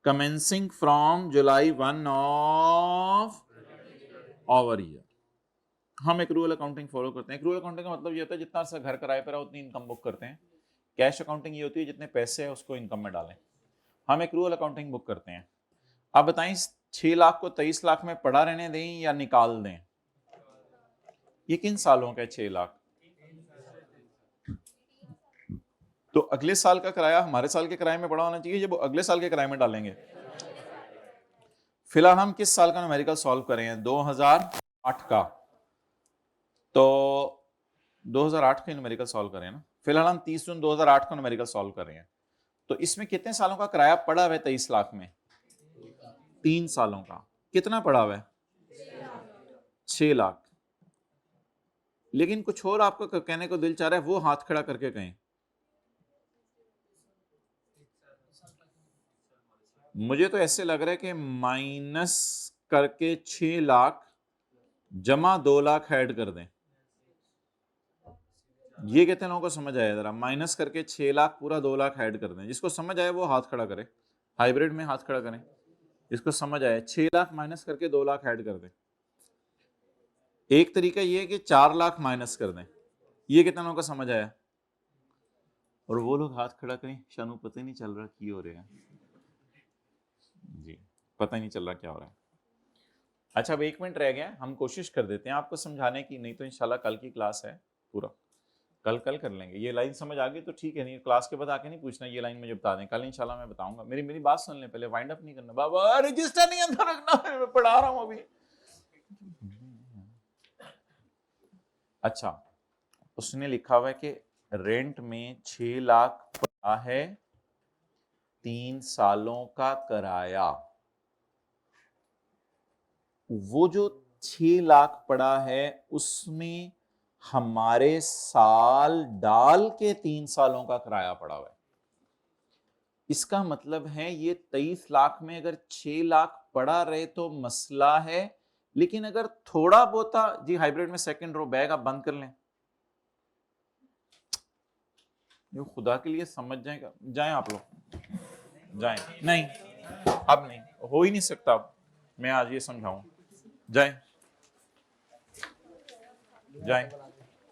A: commencing from July 1 of our year. हम एक्रूअल अकाउंटिंग फॉलो करते हैं। एक्रूअल अकाउंटिंग का मतलब ये होता है जितना सा घर किराए पर है उतनी इनकम बुक करते हैं। कैश अकाउंटिंग ये होती है जितने पैसे है उसको इनकम में डालें। हम एक्रूअल अकाउंटिंग बुक करते हैं। अब बताएं 6 लाख को 23 लाख में पड़ा रहने दें या निकाल दें? ये किन सालों का है 6 लाख? तो अगले साल का किराया हमारे साल के किराए में पड़ा होना चाहिए, जब अगले साल के किराए में डालेंगे। फिलहाल हम किस साल का न्यूमेरिकल सॉल्व कर रहे हैं? 2008 का। तो 2008 का न्यूमेरिकल सॉल्व कर रहे हैं ना। फिलहाल हम 30 जून 2008 का न्यूमेरिकल सॉल्व कर रहे हैं। तो इसमें कितने सालों का किराया पड़ा हुआ है 23 लाख में? 3 सालों का। कितना पड़ा हुआ है? 6 लाख। लेकिन कुछ और आपको कहने को दिल चाह रहा है, वो हाथ खड़ा करके कहें। मुझे तो ऐसे लग रहा है कि माइनस करके 6 लाख जमा 2 लाख ऐड कर दें। ये कितने लोगों को समझ आया? जरा माइनस करके 6 लाख पूरा 2 लाख ऐड कर दें। जिसको समझ आए वो हाथ खड़ा करे, हाइब्रिड में हाथ खड़ा करें। जिसको समझ आए 6 लाख माइनस करके 2 लाख ऐड कर दें। एक तरीका ये है कि 4 लाख माइनस कर दें। ये कितने लोगों को समझ आया? और वो लोग हाथ खड़ा करें। शानू पता ही नहीं चल रहा की हो रहा है जी, पता ही नहीं चल रहा क्या हो रहा है। अच्छा, अब 1 मिनट रह गया, हम कोशिश कर देते हैं आपको समझाने की। नहीं तो इंशाल्लाह कल की क्लास है, पूरा कल कर लेंगे। ये लाइन समझ आ गई तो ठीक है, नहीं क्लास के बाद आके नहीं पूछना ये लाइन मुझे बता दें। कल इंशाल्लाह मैं बताऊंगा। मेरी बात सुन लें पहले, वाइंड अप नहीं करना। बाबा रजिस्टर नहीं अंदर रखना, मैं पढ़ा रहा हूं अभी। अच्छा, उसने लिखा हुआ है कि रेंट में 6 लाख पड़ा है, 3 सालों का किराया। वो जो 6 लाख पड़ा है उसमें हमारे साल डाल के 3 सालों का किराया पड़ा हुआ है। इसका मतलब है ये 23 लाख में अगर 6 लाख पड़ा रहे तो मसला है, लेकिन अगर थोड़ा बहुता जी हाइब्रिड में सेकंड रो बैग आप बंद कर लें। ये खुदा के लिए समझ जाएगा, जाएं आप लोग जाएं। नहीं अब नहीं हो ही नहीं सकता, अब मैं आज ये समझाऊं। जाएं जाएं।